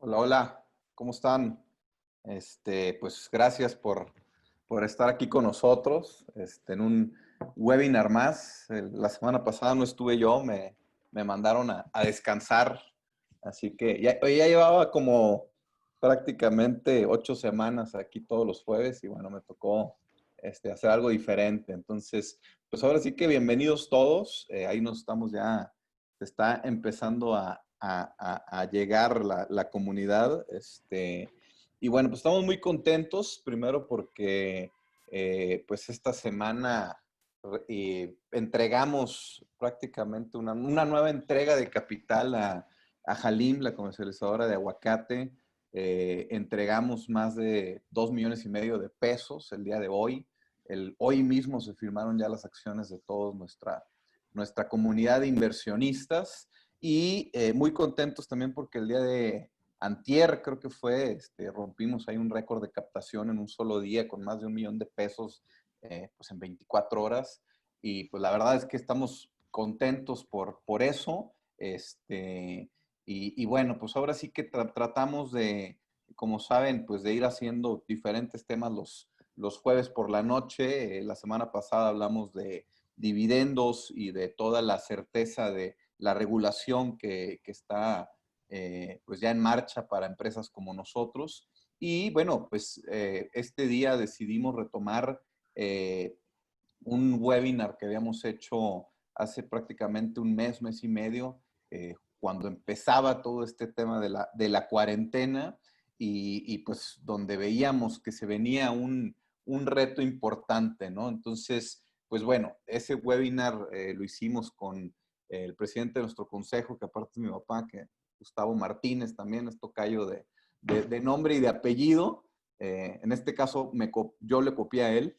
Hola, hola, ¿cómo están? Pues gracias por estar aquí con nosotros en un webinar más. La semana pasada no estuve yo, me mandaron a descansar, así que ya llevaba como prácticamente 8 semanas aquí todos los jueves y bueno, me tocó hacer algo diferente. Entonces, pues ahora sí que bienvenidos todos. Ahí nos estamos ya, se está empezando a llegar la comunidad. Y bueno, pues estamos muy contentos, primero porque pues esta semana entregamos prácticamente una nueva entrega de capital a Halim, la comercializadora de aguacate. Entregamos más de 2,5 millones de pesos el día de hoy. Hoy mismo se firmaron ya las acciones de toda nuestra comunidad de inversionistas y muy contentos también porque el día de antier, creo que fue, rompimos ahí un récord de captación en un solo día con más de 1 millón de pesos pues en 24 horas. Y pues la verdad es que estamos contentos por eso. Y bueno, pues ahora sí que tratamos de, como saben, pues de ir haciendo diferentes temas los jueves por la noche. La semana pasada hablamos de dividendos y de toda la certeza de la regulación que está pues ya en marcha para empresas como nosotros. Y bueno, pues este día decidimos retomar un webinar que habíamos hecho hace prácticamente un mes y medio, cuando empezaba todo este tema de la cuarentena y pues donde veíamos que se venía un reto importante, ¿no? Entonces, pues bueno, ese webinar lo hicimos con el presidente de nuestro consejo, que aparte es mi papá, que Gustavo Martínez también es tocayo de nombre y de apellido. En este caso, yo le copié a él.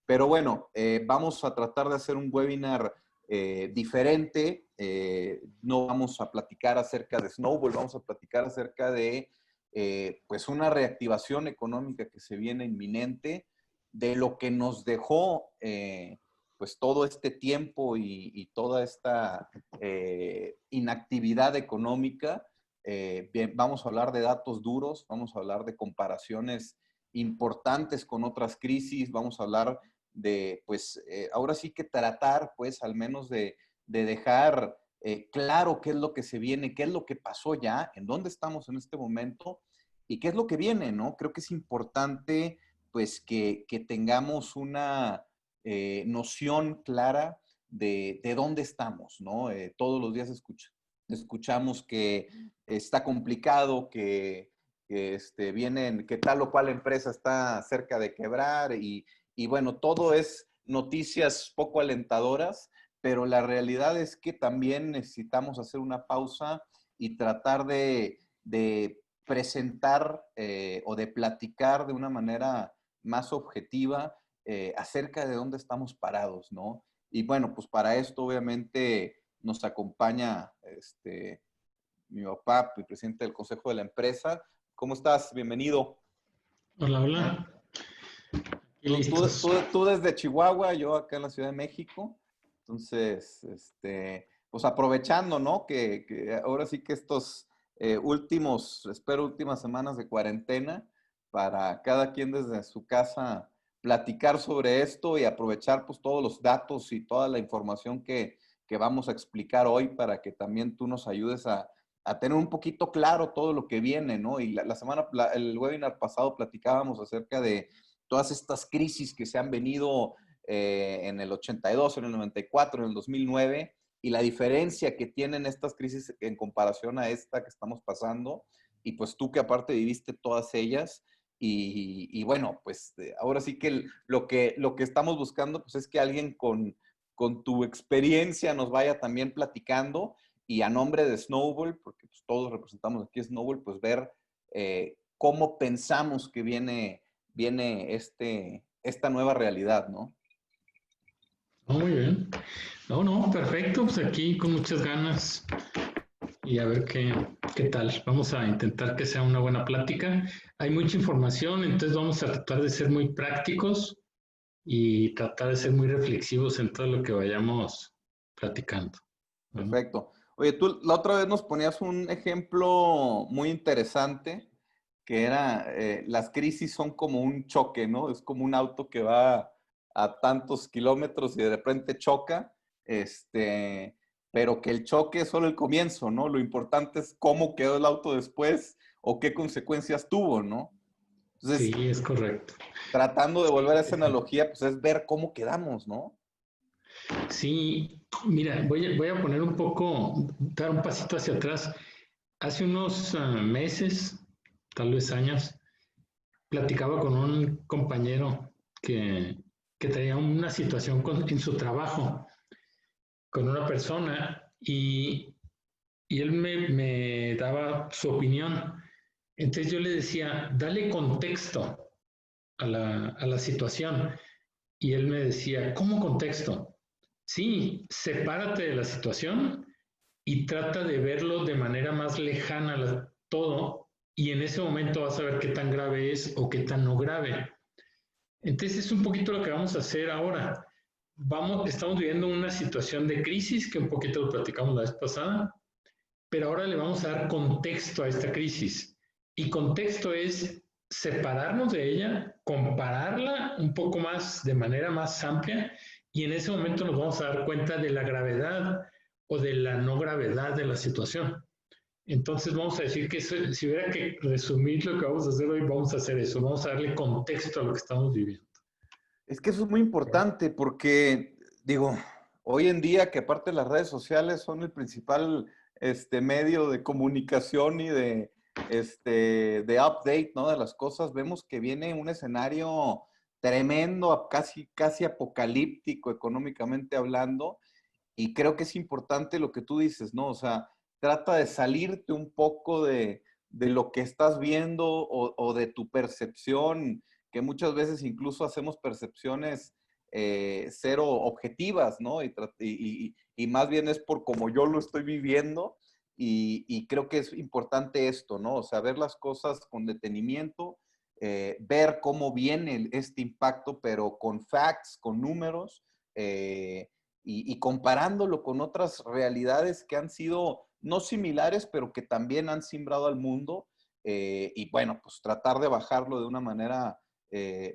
Pero bueno, vamos a tratar de hacer un webinar diferente. No vamos a platicar acerca de Snowball, vamos a platicar acerca de pues una reactivación económica que se viene inminente, de lo que nos dejó pues todo este tiempo y toda esta inactividad económica. Bien, vamos a hablar de datos duros, vamos a hablar de comparaciones importantes con otras crisis, vamos a hablar de, pues, ahora sí que tratar, pues, al menos de dejar claro qué es lo que se viene, qué es lo que pasó ya, en dónde estamos en este momento y qué es lo que viene, ¿no? Creo que es importante, pues, que tengamos una noción clara de dónde estamos, ¿no? Todos los días escuchamos que está complicado, que vienen, que tal o cual empresa está cerca de quebrar y bueno, todo es noticias poco alentadoras, pero la realidad es que también necesitamos hacer una pausa y tratar de presentar o de platicar de una manera más objetiva acerca de dónde estamos parados, ¿no? Y bueno, pues para esto obviamente nos acompaña mi papá, el presidente del consejo de la empresa. ¿Cómo estás? Bienvenido. Hola, hola. Y Tú, tú, listos. tú, tú desde Chihuahua, yo acá en la Ciudad de México. Entonces, pues aprovechando, ¿no? Que ahora sí que estos espero últimas semanas de cuarentena, para cada quien desde su casa platicar sobre esto y aprovechar pues todos los datos y toda la información que vamos a explicar hoy para que también tú nos ayudes a tener un poquito claro todo lo que viene, ¿no? Y el webinar pasado platicábamos acerca de todas estas crisis que se han venido en el 82, en el 94, en el 2009, y la diferencia que tienen estas crisis en comparación a esta que estamos pasando, y pues tú que aparte viviste todas ellas, y bueno, pues ahora sí que lo que estamos buscando pues es que alguien con tu experiencia nos vaya también platicando, y a nombre de Snowball, porque pues todos representamos aquí Snowball, pues ver cómo pensamos que viene esta nueva realidad, ¿no? Muy bien. No, perfecto. Pues aquí con muchas ganas y a ver qué tal. Vamos a intentar que sea una buena plática. Hay mucha información, entonces vamos a tratar de ser muy prácticos y tratar de ser muy reflexivos en todo lo que vayamos platicando. ¿No? Perfecto. Oye, tú la otra vez nos ponías un ejemplo muy interesante, que era, las crisis son como un choque, ¿no? Es como un auto que va a tantos kilómetros y de repente choca, pero que el choque es solo el comienzo, ¿no? Lo importante es cómo quedó el auto después o qué consecuencias tuvo, ¿no? Sí, Entonces, es correcto. tratando de Sí, volver a sí, esa sí. analogía, pues es ver cómo quedamos, ¿no? Sí, mira, voy a poner un poco, dar un pasito hacia atrás. Hace unos meses, tal vez años, platicaba con un compañero que, que tenía una situación en su trabajo con una persona y él me daba su opinión. Entonces yo le decía, dale contexto a la situación. Y él me decía, ¿cómo contexto? Sí, sepárate de la situación y trata de verlo de manera más lejana todo y en ese momento vas a ver qué tan grave es o qué tan no grave. Entonces es un poquito lo que vamos a hacer ahora. Estamos viviendo una situación de crisis que un poquito lo platicamos la vez pasada, pero ahora le vamos a dar contexto a esta crisis. Y contexto es separarnos de ella, compararla un poco más, de manera más amplia, y en ese momento nos vamos a dar cuenta de la gravedad o de la no gravedad de la situación. Entonces vamos a decir que si hubiera que resumir lo que vamos a hacer hoy, vamos a hacer eso, vamos a darle contexto a lo que estamos viviendo. Es que eso es muy importante porque, digo, hoy en día que aparte las redes sociales son el principal medio de comunicación y de update, ¿no? De las cosas, vemos que viene un escenario tremendo, casi, casi apocalíptico económicamente hablando, y creo que es importante lo que tú dices, ¿no? O sea, trata de salirte un poco de lo que estás viendo o de tu percepción, que muchas veces incluso hacemos percepciones cero objetivas, ¿no? Y más bien es por cómo yo lo estoy viviendo y creo que es importante esto, ¿no? O sea, ver las cosas con detenimiento, ver cómo viene este impacto, pero con facts, con números, y comparándolo con otras realidades que han sido no similares, pero que también han simbrado al mundo. Y bueno, pues tratar de bajarlo de una manera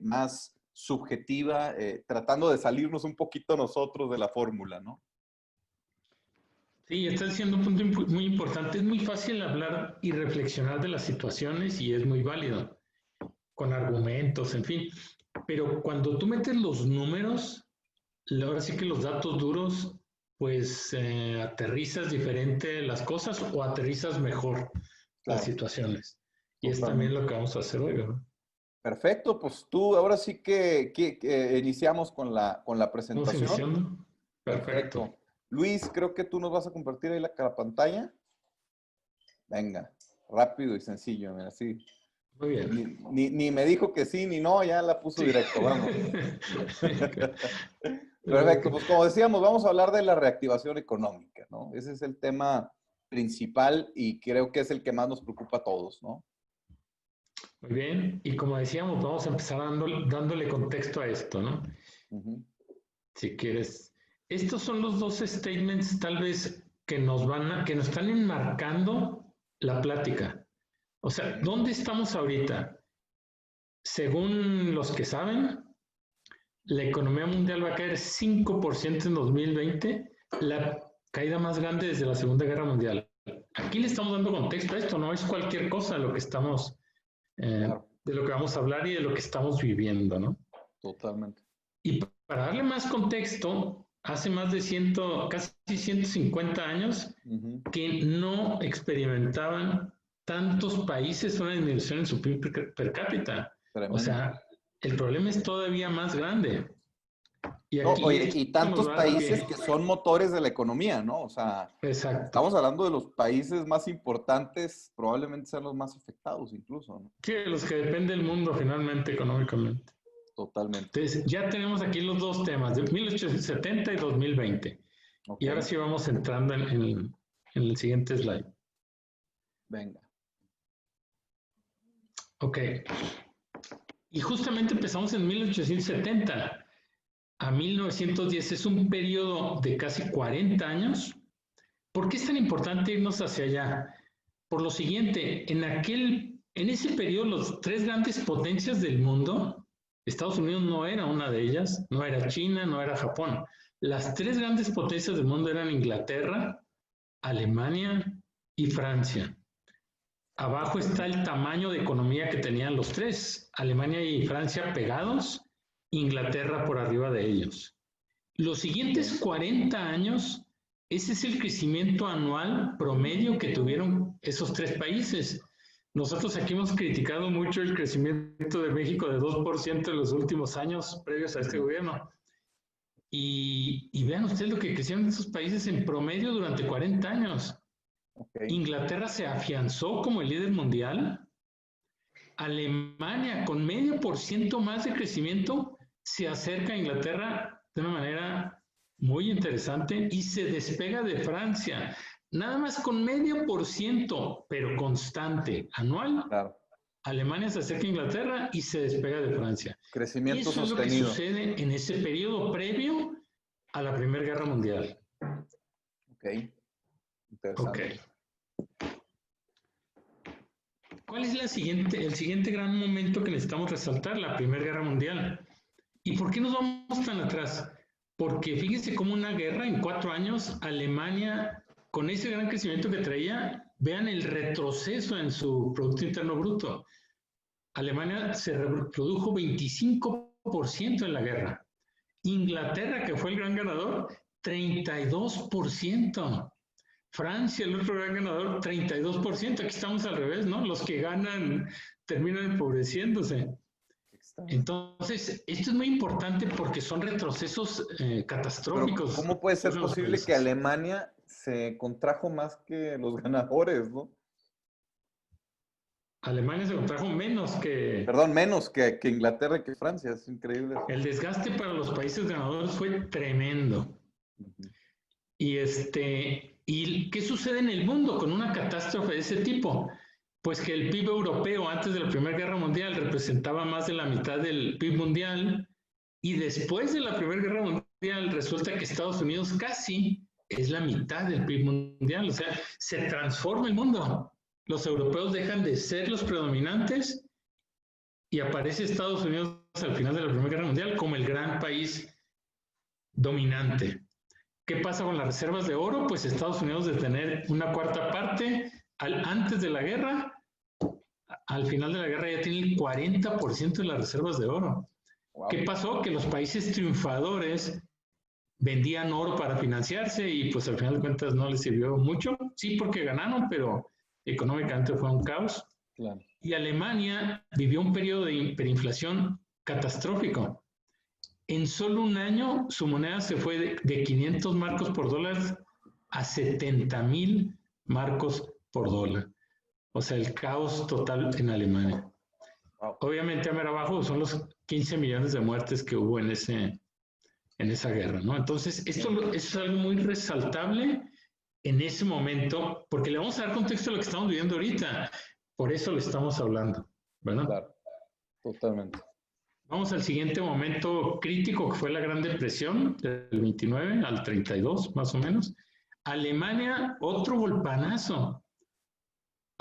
más subjetiva, tratando de salirnos un poquito nosotros de la fórmula, ¿no? Sí, estás diciendo un punto muy importante. Es muy fácil hablar y reflexionar de las situaciones y es muy válido, con argumentos, en fin. Pero cuando tú metes los números, ahora sí que los datos duros, pues aterrizas diferente las cosas o aterrizas mejor las Claro, situaciones. Y es también totalmente. lo que vamos a hacer hoy, ¿verdad? Perfecto, pues tú ahora sí que iniciamos con la Vamos presentación. iniciando. Perfecto. Perfecto. Luis, creo que tú nos vas a compartir ahí la pantalla. Venga, rápido y sencillo, mira, así. Muy bien. Ni me dijo que sí ni no, ya la puso Sí. directo, vamos. Perfecto, pues como decíamos, vamos a hablar de la reactivación económica, ¿no? Ese es el tema principal y creo que es el que más nos preocupa a todos, ¿no? Muy bien. Y como decíamos, vamos a empezar dándole contexto a esto, ¿no? Ujú. Si quieres. Estos son los dos statements tal vez que nos están enmarcando la plática. O sea, ¿dónde estamos ahorita? Según los que saben, la economía mundial va a caer 5% en 2020, la caída más grande desde la Segunda Guerra Mundial. Aquí le estamos dando contexto a esto, no es cualquier cosa lo que estamos, Claro, de lo que vamos a hablar y de lo que estamos viviendo, ¿no? totalmente. Y para darle más contexto, hace más de casi 150 años Ujú. que no experimentaban tantos países una disminución en su PIB per cápita. O Tremendo. sea, el problema es todavía más grande. Y No, aquí oye, esto y nos tantos va a dar países pie. que son motores de la economía, ¿no? O sea, Exacto. estamos hablando de los países más importantes, probablemente sean los más afectados incluso, ¿no? Sí, de los que depende el mundo finalmente económicamente. Totalmente. Entonces, ya tenemos aquí los dos temas, de 1870 y 2020. Ok, Y ahora sí vamos entrando en el siguiente slide. venga. Ok. Y justamente empezamos en 1870 a 1910. Es un periodo de casi 40 años ¿Por qué es tan importante irnos hacia allá? Por lo siguiente, en ese periodo, las tres grandes potencias del mundo, Estados Unidos no era una de ellas, no era China, no era Japón. Las tres grandes potencias del mundo eran Inglaterra, Alemania y Francia. Abajo está el tamaño de economía que tenían los tres, Alemania y Francia pegados, Inglaterra por arriba de ellos. Los siguientes 40 años, ese es el crecimiento anual promedio que tuvieron esos tres países. Nosotros aquí hemos criticado mucho el crecimiento de México de 2% en los últimos años previos a este gobierno. Y vean ustedes lo que crecieron esos países en promedio durante 40 años. Okay. Inglaterra se afianzó como el líder mundial. Alemania, con 0,5% más de crecimiento, se acerca a Inglaterra de una manera muy interesante y se despega de Francia. Nada más con 0,5%, pero constante, anual. Claro. Alemania se acerca a Inglaterra y se despega de Francia. Crecimiento Eso sostenido. Es lo que sucede en ese periodo previo a la Primera Guerra Mundial. Ok. Interesante. Okay. ¿Cuál es el siguiente gran momento que necesitamos resaltar? La Primera Guerra Mundial. ¿Y por qué nos vamos tan atrás? Porque fíjense cómo una guerra en 4 años, Alemania, con ese gran crecimiento que traía, vean el retroceso en su Producto Interno Bruto. Alemania se reprodujo 25% en la guerra. Inglaterra, que fue el gran ganador, 32%. Francia, el otro gran ganador, 32%. Aquí estamos al revés, ¿no? Los que ganan terminan empobreciéndose. Entonces, esto es muy importante porque son retrocesos catastróficos. Pero ¿cómo puede ser posible que Alemania se contrajo más que los ganadores, no? Alemania se contrajo menos que... Perdón, menos que Inglaterra y que Francia. Es increíble. El desgaste para los países ganadores fue tremendo. ¿Y qué sucede en el mundo con una catástrofe de ese tipo? Pues que el PIB europeo antes de la Primera Guerra Mundial representaba más de la mitad del PIB mundial y después de la Primera Guerra Mundial resulta que Estados Unidos casi es la mitad del PIB mundial. O sea, se transforma el mundo. Los europeos dejan de ser los predominantes y aparece Estados Unidos al final de la Primera Guerra Mundial como el gran país dominante. ¿Qué pasa con las reservas de oro? Pues Estados Unidos de tener una cuarta parte antes de la guerra, al final de la guerra ya tiene el 40% de las reservas de oro. Wow. ¿Qué pasó? Que los países triunfadores vendían oro para financiarse y pues al final de cuentas no les sirvió mucho. Sí, porque ganaron, pero económicamente fue un caos. Claro. Y Alemania vivió un periodo de hiperinflación catastrófico. En solo un año, su moneda se fue de 500 marcos por dólar a 70,000 marcos por dólar. O sea, el caos total en Alemania. Wow. Obviamente, a ver abajo son los 15 millones de muertes que hubo en esa guerra, ¿no? Entonces, esto es algo muy resaltable en ese momento, porque le vamos a dar contexto a lo que estamos viviendo ahorita. Por eso lo estamos hablando, ¿verdad? Claro, totalmente. Vamos al siguiente momento crítico, que fue la Gran Depresión, del 29 al 32, más o menos. Alemania, otro golpanazo.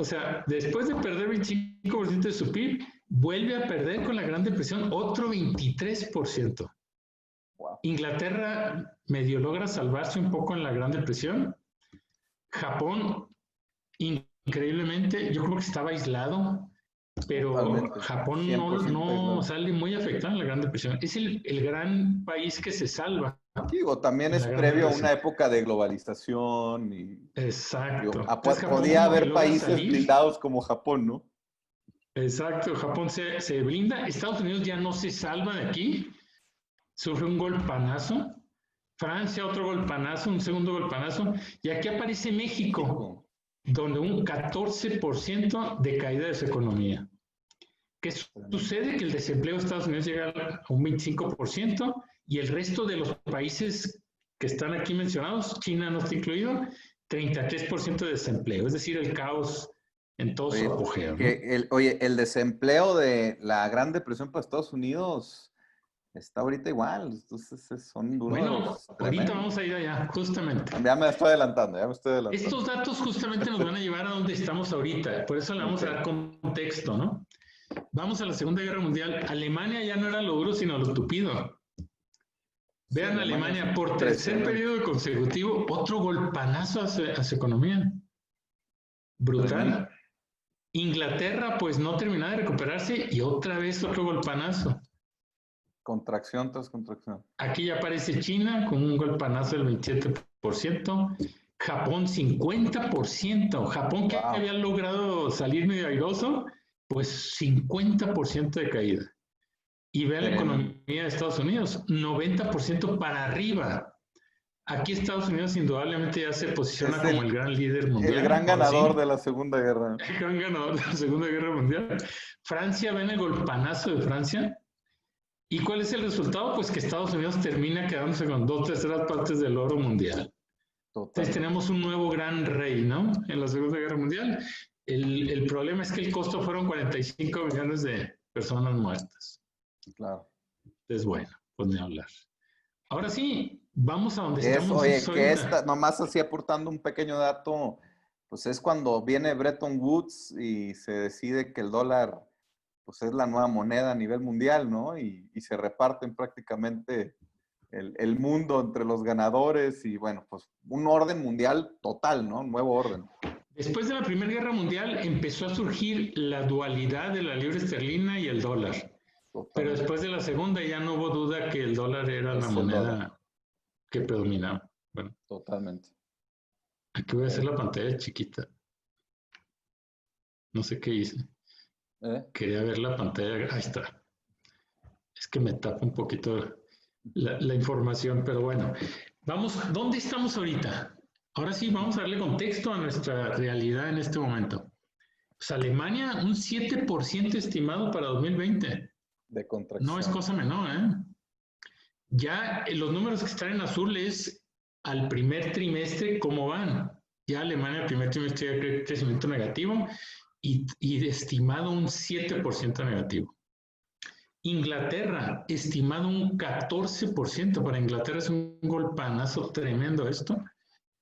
O sea, después de perder 25% de su PIB, vuelve a perder con la Gran Depresión otro 23%. Wow. Inglaterra medio logra salvarse un poco en la Gran Depresión. Japón, increíblemente, yo creo que estaba aislado. Pero totalmente. Japón no sale muy afectado en la Gran Depresión. Es el gran país que se salva. Digo, también es previo a una época de globalización. Exacto. Digo, podía haber países blindados como Japón, ¿no? Exacto. Japón se blinda. Estados Unidos ya no se salva de aquí. Sufre un golpanazo. Francia, otro golpanazo, un segundo golpanazo. Y aquí aparece México, donde un 14% de caída de su economía. ¿Qué sucede? Que el desempleo de Estados Unidos llega a un 25% y el resto de los países que están aquí mencionados, China no está incluido, 33% de desempleo. Es decir, el caos en todo su apogeo, ¿no? El desempleo de la Gran Depresión para Estados Unidos Está ahorita igual, entonces son Bueno, duros ahorita tremendos. vamos a ir allá, justamente. Ya me estoy adelantando, ya me estoy adelantando. Estos datos justamente nos van a llevar a donde estamos ahorita, por eso le vamos a Ok. dar contexto, ¿no? Vamos a la Segunda Guerra Mundial. Alemania ya no era lo duro, sino lo tupido. Sí, Vean Alemania es Alemania, por tercer impresionante, periodo consecutivo, otro golpanazo a su economía. tremendo. Brutal. Inglaterra, pues no terminaba de recuperarse y otra vez otro golpanazo. Contracción tras contracción. Aquí ya aparece China con un golpanazo del 27%. Japón 50%. Japón que Wow. había logrado salir medio airoso, pues 50% de caída. Y vean la Tremendo. economía de Estados Unidos, 90% para arriba. Aquí Estados Unidos indudablemente ya se posiciona Es como el gran líder el mundial, gran ahora ganador sí, de la Segunda Guerra. el gran ganador de la Segunda Guerra Mundial. Francia, ven el golpanazo de Francia. ¿Y cuál es el resultado? Pues que Estados Unidos termina quedándose con 2/3 del oro mundial. Entonces Totalmente. tenemos un nuevo gran rey, ¿no? En la Segunda Guerra Mundial. El problema es que el costo fueron 45 millones de personas muertas. Claro. Entonces, bueno, pues ni hablar. Ahora sí, vamos a donde Es, estamos oye, que esta, ahorita. nomás así aportando un pequeño dato, pues es cuando viene Bretton Woods y se decide que el dólar, pues es la nueva moneda a nivel mundial, ¿no? Y se reparten prácticamente el mundo entre los ganadores y bueno, pues un orden mundial total, ¿no? Un nuevo orden. Después de la Primera Guerra Mundial empezó a surgir la dualidad de la libra esterlina y el dólar. Pero Totalmente. después de la Segunda ya no hubo duda que el dólar era la Es el dólar. moneda que predominaba. Bueno, Totalmente. aquí voy a hacer la pantalla chiquita. No sé qué hice. ¿Eh? Quería ver la pantalla. Ahí está. Es que me tapa un poquito la información, pero bueno. Vamos, ¿dónde estamos ahorita? Ahora sí, vamos a darle contexto a nuestra realidad en este momento. Pues Alemania, un 7% estimado para 2020. De No es contracción. cosa menor, ¿eh? Ya los números que están en azul es al primer trimestre, ¿cómo van? Ya Alemania, el primer trimestre, ya crecimiento negativo y estimado un 7% negativo. Inglaterra, estimado un 14%. Para Inglaterra es un golpanazo tremendo esto.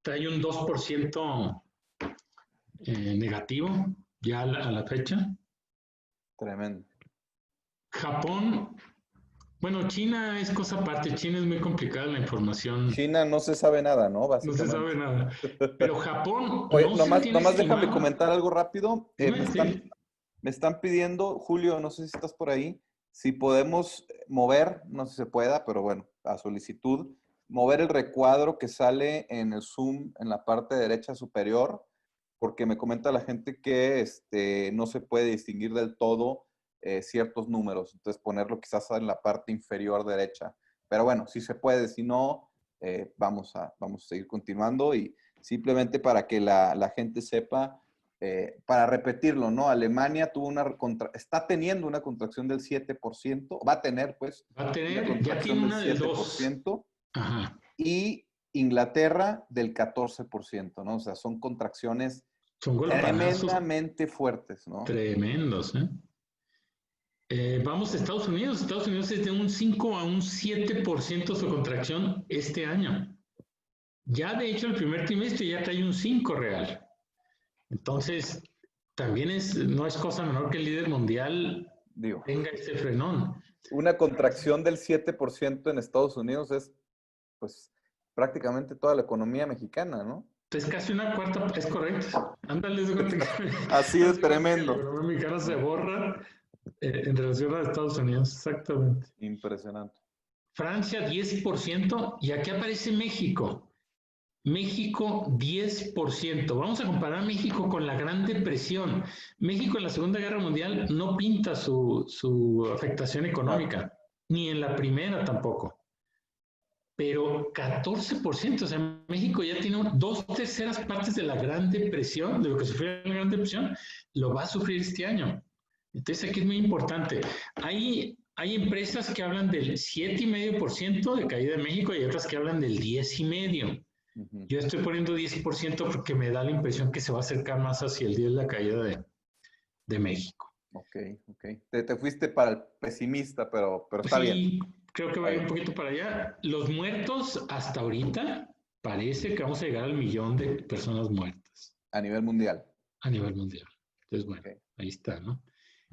Trae un 2% negativo ya a la fecha. Tremendo. Japón, bueno, China es cosa aparte. China es muy complicada la información. China no se sabe nada, ¿no? No se sabe Básicamente. nada. Pero Japón Oye, no se nomás, tiene nomás déjame estimado. comentar algo rápido. Dime, sí. Me están pidiendo, Julio, no sé si estás por ahí, si podemos mover, no sé si se pueda, pero bueno, a solicitud, mover el recuadro que sale en el Zoom en la parte derecha superior, porque me comenta la gente que no se puede distinguir del todo ciertos números. Entonces, ponerlo quizás en la parte inferior derecha. Pero bueno, si se puede, si no, vamos a seguir continuando y simplemente para que la gente sepa, para repetirlo, ¿no? Alemania está teniendo una contracción del 7%, va a tener pues Va a una tener, ya contracción tiene del una del siete por 2. ciento Ajá. y Inglaterra del 14%, ¿no? O sea, son contracciones Son golpanazos tremendamente fuertes, ¿no? tremendos, ¿eh? Vamos a Estados Unidos. Estados Unidos es de un 5 a un 7% su contracción este año. Ya de hecho el primer trimestre ya trae un 5 real. Entonces, también no es cosa menor que el líder mundial Digo, tenga ese frenón. una contracción del 7% en Estados Unidos es, pues, prácticamente toda la economía mexicana, ¿no? Es casi una cuarta, es correcto. Ándale, Así de que la tremendo. economía mexicana se borra en relación a Estados Unidos, exactamente. Impresionante. Francia 10% y aquí aparece México. México 10%. Vamos a comparar México con la Gran Depresión. México en la Segunda Guerra Mundial no pinta su afectación Claro. económica, ni en la primera tampoco. Pero 14%, o sea, México ya tiene 2/3 de la Gran Depresión, de lo que sufrió la Gran Depresión, lo va a sufrir este año. Entonces aquí es muy importante. Hay empresas que hablan del 7,5% de caída de México y otras que hablan del 10,5%. Uh-huh. Yo estoy poniendo 10% porque me da la impresión que se va a acercar más hacia el 10 la caída de México. Ok. Te fuiste para el pesimista, pero está bien. Sí, creo que va a ir un poquito para allá. Los muertos hasta ahorita parece que vamos a llegar al 1,000,000 de personas muertas A nivel mundial. a nivel mundial. Entonces, bueno, Okay. ahí está, ¿no?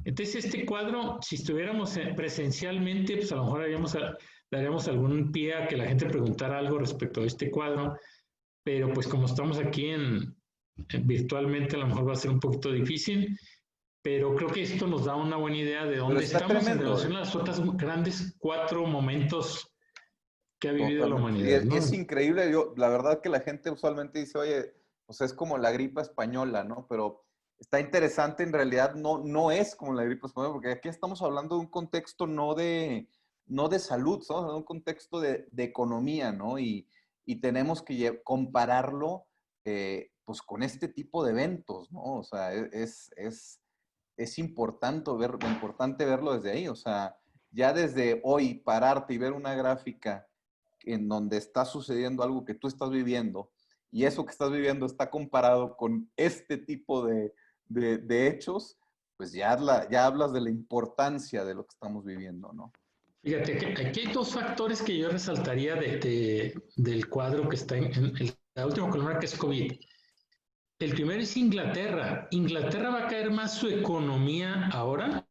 Entonces, este cuadro, si estuviéramos presencialmente, pues a lo mejor daríamos algún pie a que la gente preguntara algo respecto a este cuadro, pero pues como estamos aquí virtualmente, a lo mejor va a ser un poquito difícil, pero creo que esto nos da una buena idea de Pero dónde está estamos en tremendo. relación a las otras grandes 4 momentos que ha vivido la Totalmente. Y humanidad, ¿no? es increíble. La verdad que la gente usualmente dice, oye, pues es como la gripa española, ¿no? Pero está interesante, en realidad no es como la gripa española, porque aquí estamos hablando de un contexto no de salud, estamos hablando de un contexto de economía, ¿no? Y tenemos que compararlo pues con este tipo de eventos, ¿no? O sea, es importante verlo desde ahí, o sea, ya desde hoy pararte y ver una gráfica en donde está sucediendo algo que tú estás viviendo y eso que estás viviendo está comparado con este tipo de hechos, pues ya hablas de la importancia de lo que estamos viviendo, ¿no? Fíjate, que aquí hay 2 factores que yo resaltaría del cuadro que está en la última columna, que es COVID. El primero es Inglaterra. Inglaterra va a caer más su economía ahora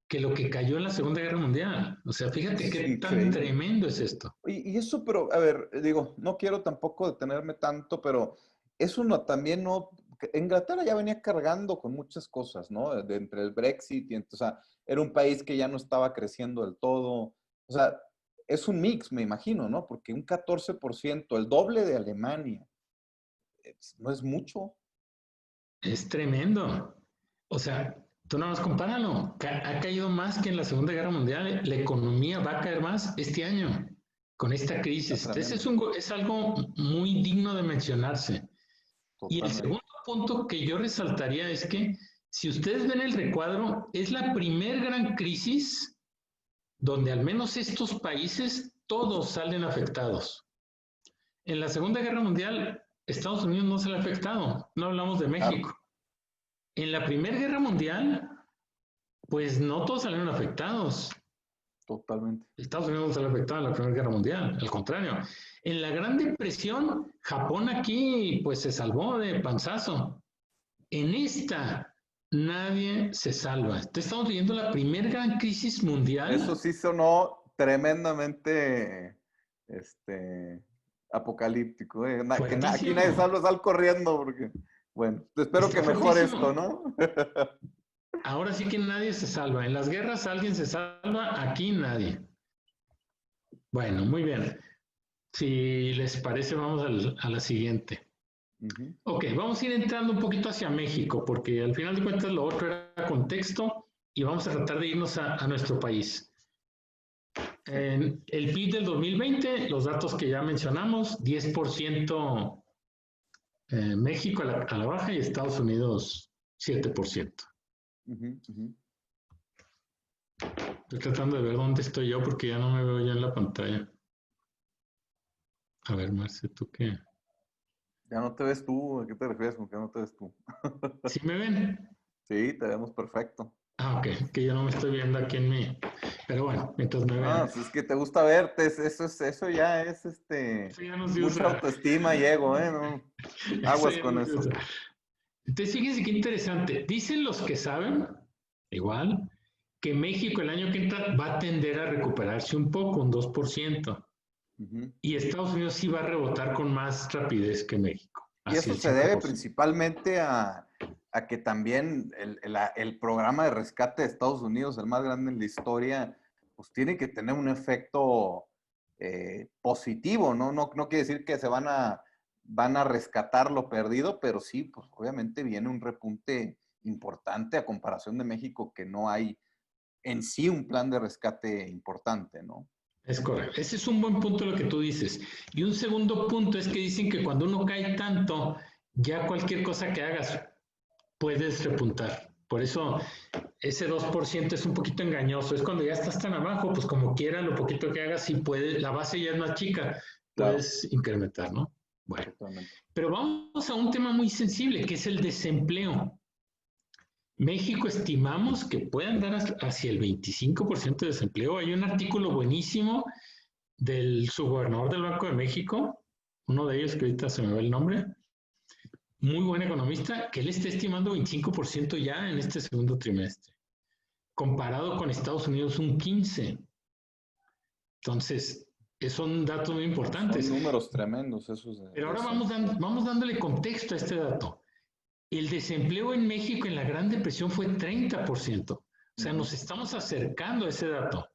que lo que cayó en la Segunda Guerra Mundial. O sea, fíjate Es qué tan increíble. tremendo es esto. Y eso, pero, a ver, digo, no quiero tampoco detenerme tanto, pero eso no, también no, Inglaterra ya venía cargando con muchas cosas, ¿no? Entre el Brexit o sea, era un país que ya no estaba creciendo del todo. O sea, es un mix, me imagino, ¿no? Porque un 14%, el doble de Alemania, no es mucho. Es tremendo. O sea, tú nada más compáralo. Ha caído más que en la Segunda Guerra Mundial. La economía va a caer más este año con esta Está crisis. Entonces tremendo, es algo muy digno de mencionarse. Y el totalmente. segundo punto que yo resaltaría es que si ustedes ven el recuadro, es la primer gran crisis donde al menos estos países todos salen afectados. En la Segunda Guerra Mundial, Estados Unidos no se le ha afectado, no hablamos de Claro, México. En la Primera Guerra Mundial, pues no todos salieron afectados. totalmente. Estados Unidos no salió afectado en la Primera Guerra Mundial, al contrario. En la Gran Depresión, Japón aquí pues se salvó de panzazo. En esta, nadie se salva. Estamos viviendo la primera gran crisis Eso mundial. sí sonó tremendamente, apocalíptico, ¿eh? Aquí nadie Fuertísimo. sal corriendo porque, bueno, espero Está que mejore esto, fuertísimo. ¿no? Ahora sí que nadie se salva. En las guerras alguien se salva, aquí nadie. Bueno, muy bien. Si les parece, vamos a la siguiente. Ujú. Ok, vamos a ir entrando un poquito hacia México, porque al final de cuentas lo otro era contexto y vamos a tratar de irnos a nuestro país. Sí. En el PIB del 2020, los datos que ya mencionamos, 10% México a la baja y Estados Unidos 7%. Ujú, ujú. Estoy tratando de ver dónde estoy yo porque ya no me veo ya en la pantalla. A ver, Marce, ¿tú qué? Ya no te ves tú, ¿a qué te refieres con que no te ves tú? ¿Sí me ven? Sí, te vemos perfecto. Ah, ok, que yo no me estoy viendo aquí en mi... Pero bueno, mientras me Ah, vean. si es que te gusta verte, eso ya es Eso ya no se mucha usa. autoestima y ego, ¿eh? No, Eso aguas ya con no se eso. usa. Entonces, fíjense qué interesante. Dicen los que saben, igual, que México el año que entra va a tender a recuperarse un poco, un 2%. Ujú. Y Estados Unidos sí va a rebotar con más rapidez que México, Y hacia eso el se debe 5%. principalmente a que también el programa de rescate de Estados Unidos, el más grande en la historia, pues tiene que tener un efecto positivo, ¿no? No quiere decir que van a rescatar lo perdido, pero sí, pues obviamente viene un repunte importante a comparación de México, que no hay en sí un plan de rescate importante, ¿no? Es correcto. Ese es un buen punto lo que tú dices. Y un segundo punto es que dicen que cuando uno cae tanto, ya cualquier cosa que hagas puedes repuntar. Por eso ese 2% es un poquito engañoso. Es cuando ya estás tan abajo, pues como quiera, lo poquito que hagas, sí puedes, la base ya es más chica, Claro, puedes incrementar, ¿no? Bueno, totalmente. pero vamos a un tema muy sensible, que es el desempleo. México estimamos que puede andar hacia el 25% de desempleo. Hay un artículo buenísimo del subgobernador del Banco de México, uno de ellos que ahorita se me va el nombre, muy buen economista, que él está estimando 25% ya en este segundo trimestre, comparado con Estados Unidos un 15%. Entonces, son datos muy importantes. Son números tremendos esos. Pero ahora vamos dándole contexto a este dato. El desempleo en México en la Gran Depresión fue 30%. O sea, nos estamos acercando a ese dato.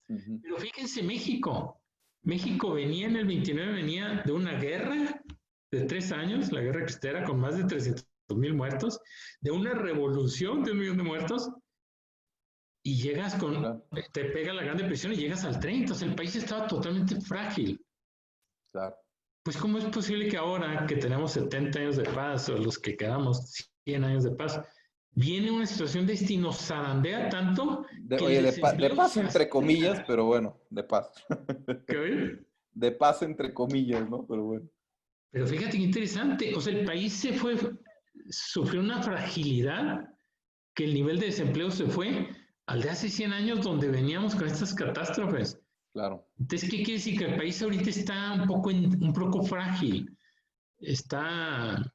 Pero fíjense, México venía en el 29, venía de una guerra de 3 años, la guerra cristera, con más de 300,000 muertos, de una revolución de 1 millón de muertos, y llegas te pega la Gran Depresión y llegas al 30%. O sea, el país estaba totalmente frágil. Claro. Pues, ¿cómo es posible que ahora que tenemos 70 años de paz, o los que quedamos 100 años de paz, viene una situación de este y nos zarandea tanto? De paz entre comillas, pero bueno, de paz. ¿Qué oye? De paz entre comillas, ¿no? Pero bueno. Pero fíjate qué interesante. O sea, el país sufrió una fragilidad, que el nivel de desempleo se fue al de hace 100 años, donde veníamos con estas catástrofes. Claro. Entonces, ¿qué quiere decir? Que el país ahorita está un poco frágil, está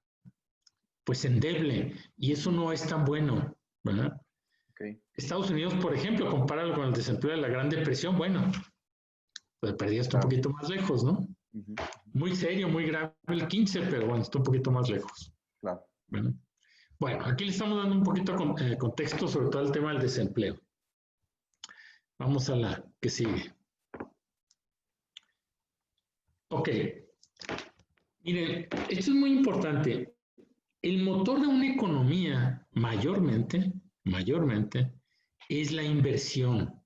pues endeble, y eso no es tan bueno, ¿verdad? Okay. Estados Unidos, por ejemplo, compáralo con el desempleo de la Gran Depresión, bueno, pues perdía está un poquito más lejos, ¿no? Muy serio, muy grave el 15, pero bueno, está un poquito más lejos. Claro. Bueno, aquí le estamos dando un poquito contexto sobre todo el tema del desempleo. Vamos a la que sigue. Ok. Miren, esto es muy importante. El motor de una economía, mayormente, es la inversión.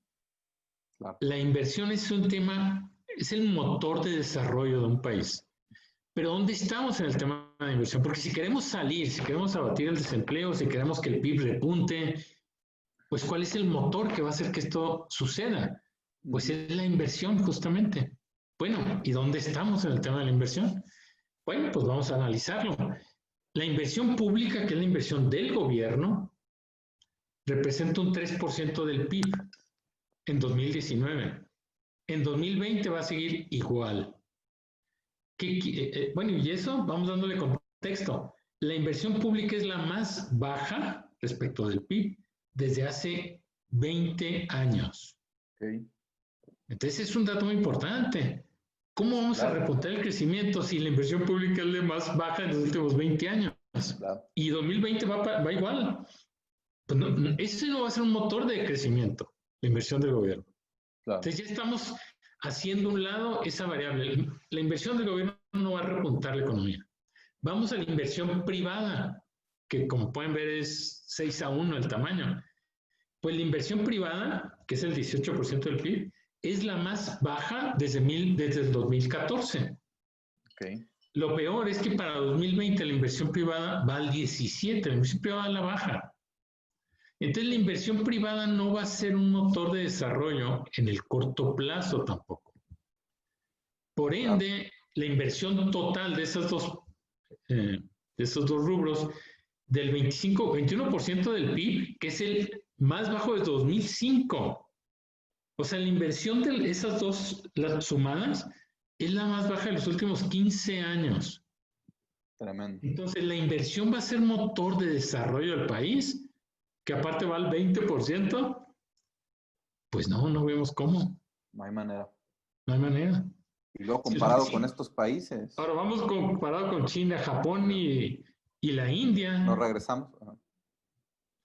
Claro. La inversión es un tema, es el motor de desarrollo de un país. Pero ¿dónde estamos en el tema de inversión? Porque si queremos salir, si queremos abatir el desempleo, si queremos que el PIB repunte, pues ¿cuál es el motor que va a hacer que esto suceda? Pues es la inversión, justamente. Bueno, ¿y dónde estamos en el tema de la inversión? Bueno, pues vamos a analizarlo. La inversión pública, que es la inversión del gobierno, representa un 3% del PIB en 2019. En 2020 va a seguir igual. Bueno, y eso vamos dándole contexto. La inversión pública es la más baja respecto del PIB desde hace 20 años. Okay. Entonces es un dato muy importante. ¿Cómo vamos a repuntar el crecimiento si la inversión pública es la más baja en los últimos 20 años? Y 2020 va igual. Pues ese no va a ser un motor de crecimiento, la inversión del gobierno. Entonces ya estamos haciendo a un lado esa variable. La inversión del gobierno no va a repuntar la economía. Vamos a la inversión privada, que como pueden ver es 6-1 el tamaño. Pues la inversión privada, que es el 18% del PIB, es la más baja desde el 2014. Okay. Lo peor es que para 2020 la inversión privada va al 17%, la inversión privada va a la baja. Entonces la inversión privada no va a ser un motor de desarrollo en el corto plazo tampoco. Por ende, la inversión total de esos dos rubros, del 21% del PIB, que es el más bajo desde 2005. O sea, la inversión de esas dos, las sumadas, es la más baja de los últimos 15 años. Tremendo. Entonces, la inversión va a ser motor de desarrollo del país, que aparte va al 20%. Pues no vemos cómo. No hay manera. No hay manera. Y luego comparado con estos países. Ahora vamos comparado con China, Japón y la India. Nos regresamos.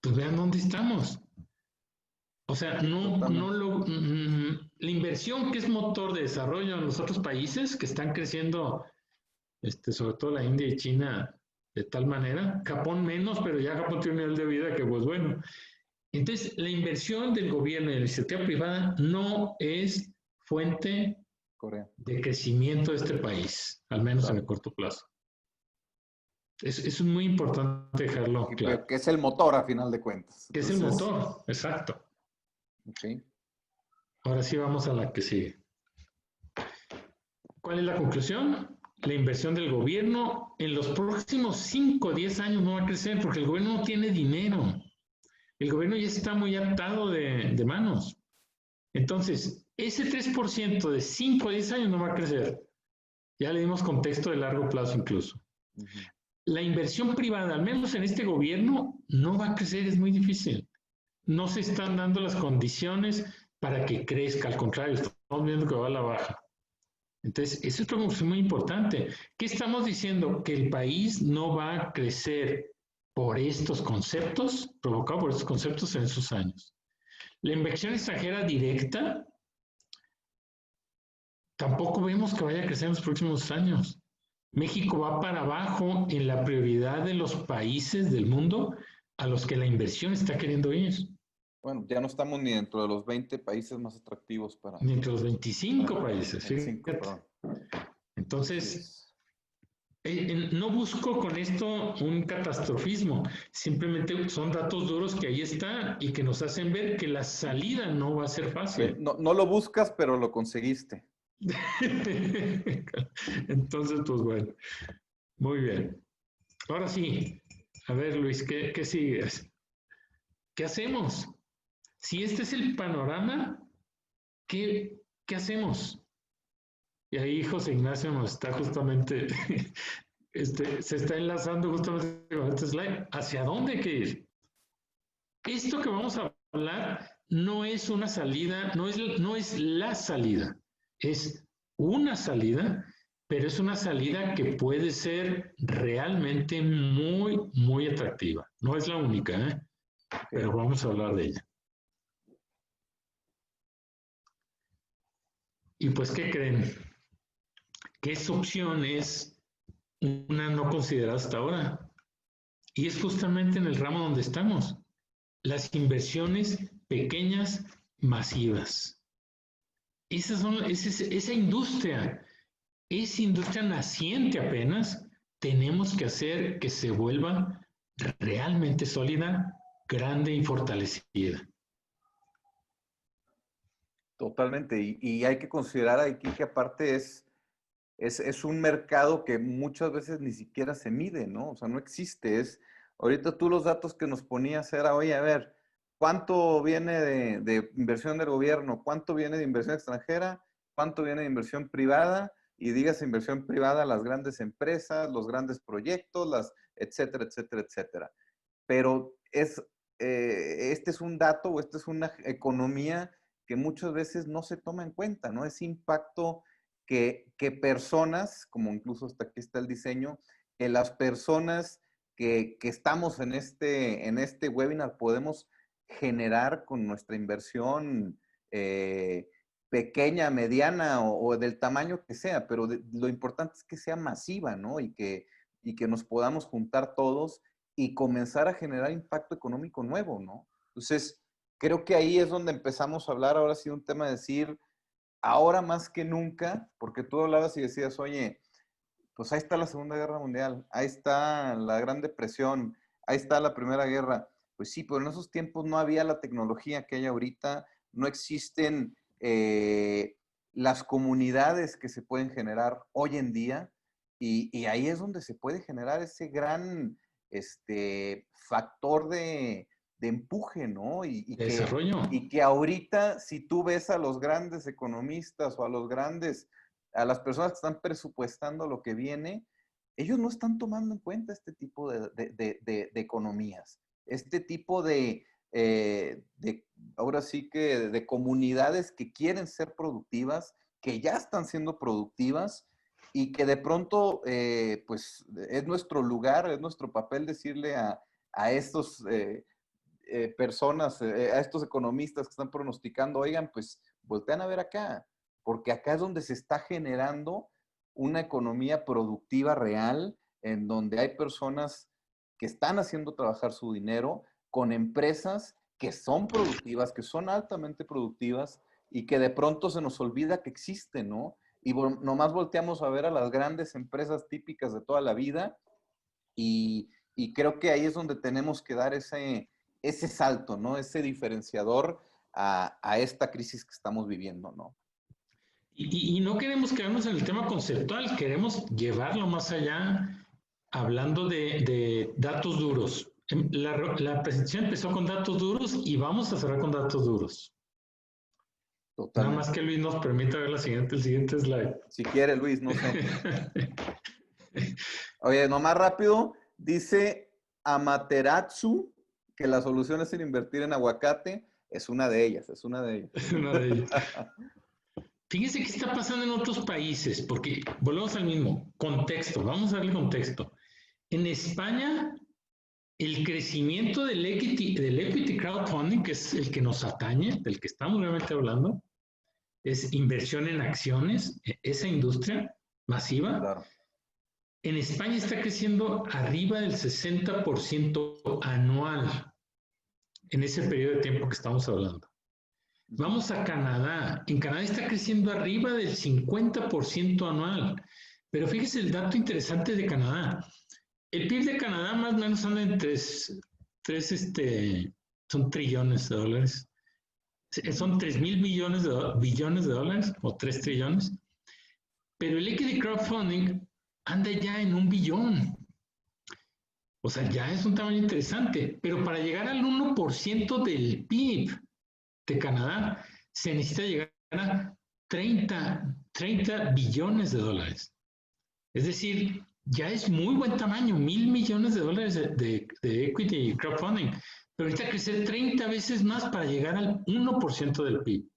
Pues vean dónde estamos. O sea, la inversión que es motor de desarrollo en los otros países que están creciendo, sobre todo la India y China, de tal manera, Japón menos, pero ya Japón tiene un nivel de vida que, pues bueno. Entonces, la inversión del gobierno y de la iniciativa privada no es fuente de crecimiento de este país, al menos en el corto plazo. Es muy importante dejarlo claro. Que es el motor, a final de cuentas. Que es el motor, exacto. Okay. Ahora sí vamos a la que sigue. ¿Cuál es la conclusión? La inversión del gobierno en los próximos 5 o 10 años no va a crecer porque el gobierno no tiene dinero. el gobierno ya está muy atado de manos. Entonces, ese 3% de 5 a 10 años no va a crecer. Ya le dimos contexto de largo plazo incluso. La inversión privada, al menos en este gobierno, no va a crecer, es muy difícil. No se están dando las condiciones para que crezca, al contrario, estamos viendo que va a la baja. Entonces, eso es algo muy importante. ¿Qué estamos diciendo? Que el país no va a crecer por estos conceptos, provocado por estos conceptos en esos años. La inversión extranjera directa, tampoco vemos que vaya a crecer en los próximos años. México va para abajo en la prioridad de los países del mundo a los que la inversión está queriendo ir. Bueno, ya no estamos ni dentro de los 20 países más atractivos para... Ni entre los 25 para países, 25, fíjate. perdón. Entonces, no busco con esto un catastrofismo, simplemente son datos duros que ahí están y que nos hacen ver que la salida no va a ser fácil. No, no lo buscas, pero lo conseguiste. Entonces, pues bueno, muy bien. Ahora sí, a ver Luis, ¿qué sigues? ¿Qué hacemos? Si este es el panorama, ¿qué hacemos? Y ahí José Ignacio nos está justamente, se está enlazando justamente con este slide. ¿Hacia dónde hay que ir? Esto que vamos a hablar no es una salida, no es la salida, es una salida, pero es una salida que puede ser realmente muy, muy atractiva. No es la única, ¿eh? Pero vamos a hablar de ella. Y pues, ¿qué creen? Que esa opción es una no considerada hasta ahora. Y es justamente en el ramo donde estamos. Las inversiones pequeñas, masivas. Esa industria naciente apenas, tenemos que hacer que se vuelva realmente sólida, grande y fortalecida. Totalmente. Y hay que considerar aquí que aparte es un mercado que muchas veces ni siquiera se mide, ¿no? O sea, no existe. Ahorita tú los datos que nos ponías era, oye, a ver, ¿cuánto viene de inversión del gobierno? ¿Cuánto viene de inversión extranjera? ¿Cuánto viene de inversión privada? Y digas inversión privada, las grandes empresas, los grandes proyectos, etcétera, etcétera, etcétera. Pero este es un dato o esta es una economía que muchas veces no se toma en cuenta, ¿no? Ese impacto que personas, como incluso hasta aquí está el diseño, que las personas que estamos en este webinar podemos generar con nuestra inversión pequeña, mediana o del tamaño que sea, pero lo importante es que sea masiva, ¿no? Y que nos podamos juntar todos y comenzar a generar impacto económico nuevo, ¿no? Entonces, creo que ahí es donde empezamos a hablar, ahora sí, un tema de decir, ahora más que nunca, porque tú hablabas y decías, oye, pues ahí está la Segunda Guerra Mundial, ahí está la Gran Depresión, ahí está la Primera Guerra. Pues sí, pero en esos tiempos no había la tecnología que hay ahorita, no existen las comunidades que se pueden generar hoy en día, y ahí es donde se puede generar ese gran factor de empuje, ¿no? Desarrollo. Y que ahorita, si tú ves a los grandes economistas o a las personas que están presupuestando lo que viene, ellos no están tomando en cuenta este tipo de economías, este tipo ahora sí que de comunidades que quieren ser productivas, que ya están siendo productivas y que de pronto, pues, es nuestro lugar, es nuestro papel decirle a estos personas, a estos economistas que están pronosticando, oigan, pues voltean a ver acá, porque acá es donde se está generando una economía productiva real, en donde hay personas que están haciendo trabajar su dinero con empresas que son productivas, que son altamente productivas y que de pronto se nos olvida que existen, ¿no? Y nomás volteamos a ver a las grandes empresas típicas de toda la vida y creo que ahí es donde tenemos que dar ese salto, ¿no? Ese diferenciador a esta crisis que estamos viviendo, ¿no? Y no queremos quedarnos en el tema conceptual, queremos llevarlo más allá, hablando de datos duros. La presentación empezó con datos duros y vamos a cerrar con datos duros. Nada más que Luis nos permita ver el siguiente slide. Si quiere, Luis, no sé. Oye, nomás rápido, dice Amaterasu que la solución es invertir en aguacate. Es una de ellas, es una de ellas. Es una de ellas. Fíjese qué está pasando en otros países, porque volvemos al mismo contexto. Vamos a darle contexto. En España, el crecimiento del equity crowdfunding, que es el que nos atañe, del que estamos realmente hablando, es inversión en acciones, esa industria masiva. Claro. En España está creciendo arriba del 60% anual en ese periodo de tiempo que estamos hablando. Vamos a Canadá. En Canadá está creciendo arriba del 50% anual. Pero fíjese el dato interesante de Canadá. El PIB de Canadá más o menos anda en son trillones de dólares. Son 3,000 billones de dólares o 3 trillones. Pero el equity crowdfunding anda ya en 1 billón. O sea, ya es un tamaño interesante. Pero para llegar al 1% del PIB de Canadá, se necesita llegar a 30 billones de dólares. Es decir, ya es muy buen tamaño, 1,000 millones de dólares de equity crowdfunding. Pero necesita crecer 30 veces más para llegar al 1% del PIB.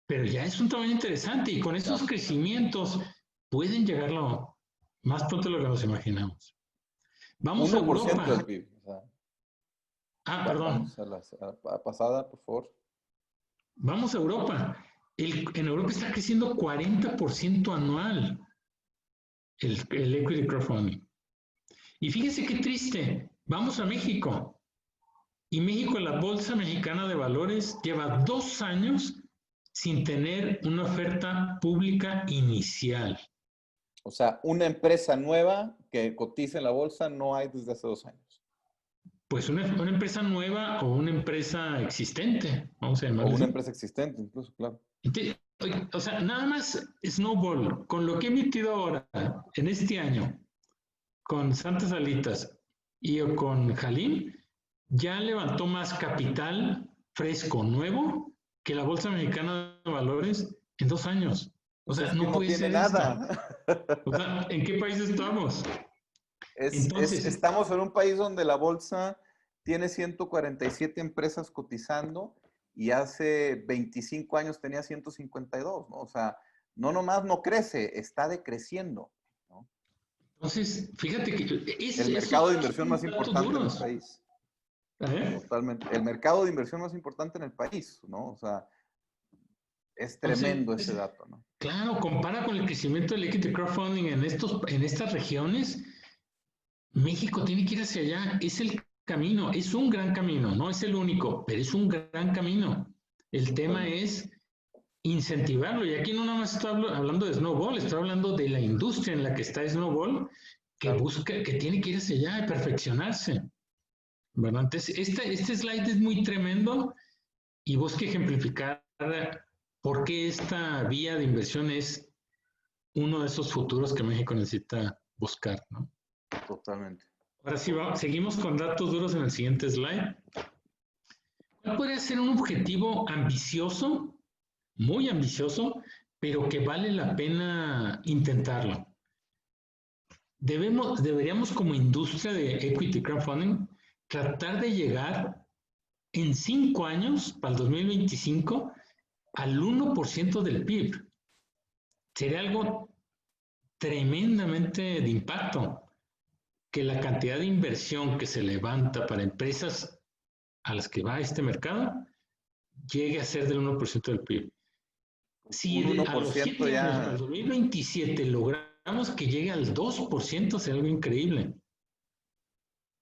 Pero ya es un tamaño interesante y con esos crecimientos pueden llegarlo más pronto de lo que nos imaginamos. Vamos a Europa. Del PIB. O sea, perdón. Vamos a la pasada, por favor. Vamos a Europa. En Europa está creciendo 40% anual el equity crowdfunding. Y fíjese qué triste. Vamos a México. Y México, la Bolsa Mexicana de Valores, lleva 2 años sin tener una oferta pública inicial. O sea, una empresa nueva que cotiza en la bolsa no hay desde hace 2 años. Pues una empresa nueva o una empresa existente, vamos a llamarlo. O una empresa existente, incluso, claro. O sea, nada más Snowball, con lo que he emitido ahora, en este año, con Santas Alitas y con Halim, ya levantó más capital fresco, nuevo, que la Bolsa Mexicana de Valores en 2 años. O sea, no puede ser nada. O sea, ¿en qué país estamos? Entonces, estamos en un país donde la bolsa tiene 147 empresas cotizando y hace 25 años tenía 152, ¿no? O sea, no nomás no crece, está decreciendo, ¿no? Entonces, fíjate que el mercado de inversión más importante en el país. Totalmente. El mercado de inversión más importante en el país, ¿no? O sea, es tremendo ese dato, ¿no? Claro, compara con el crecimiento del equity crowdfunding en estas regiones. México tiene que ir hacia allá. Es el camino, es un gran camino, no es el único, pero es un gran camino. El tema es incentivarlo. Y aquí no nada más estoy hablando de Snowball, estoy hablando de la industria en la que está Snowball, que busca, que tiene que ir hacia allá y perfeccionarse. ¿Verdad? Entonces, este slide es muy tremendo y busca ejemplificar por qué esta vía de inversión es uno de esos futuros que México necesita buscar, ¿no? Totalmente. Ahora sí, seguimos con datos duros en el siguiente slide. ¿Cuál podría ser un objetivo ambicioso, muy ambicioso, pero que vale la pena intentarlo? Deberíamos como industria de equity crowdfunding tratar de llegar en 5 años, para el 2025, al 1% del PIB. Sería algo tremendamente de impacto, que la cantidad de inversión que se levanta para empresas a las que va este mercado llegue a ser del 1% del PIB. Si a los 7 años, para el 2027, logramos que llegue al 2%, sería algo increíble.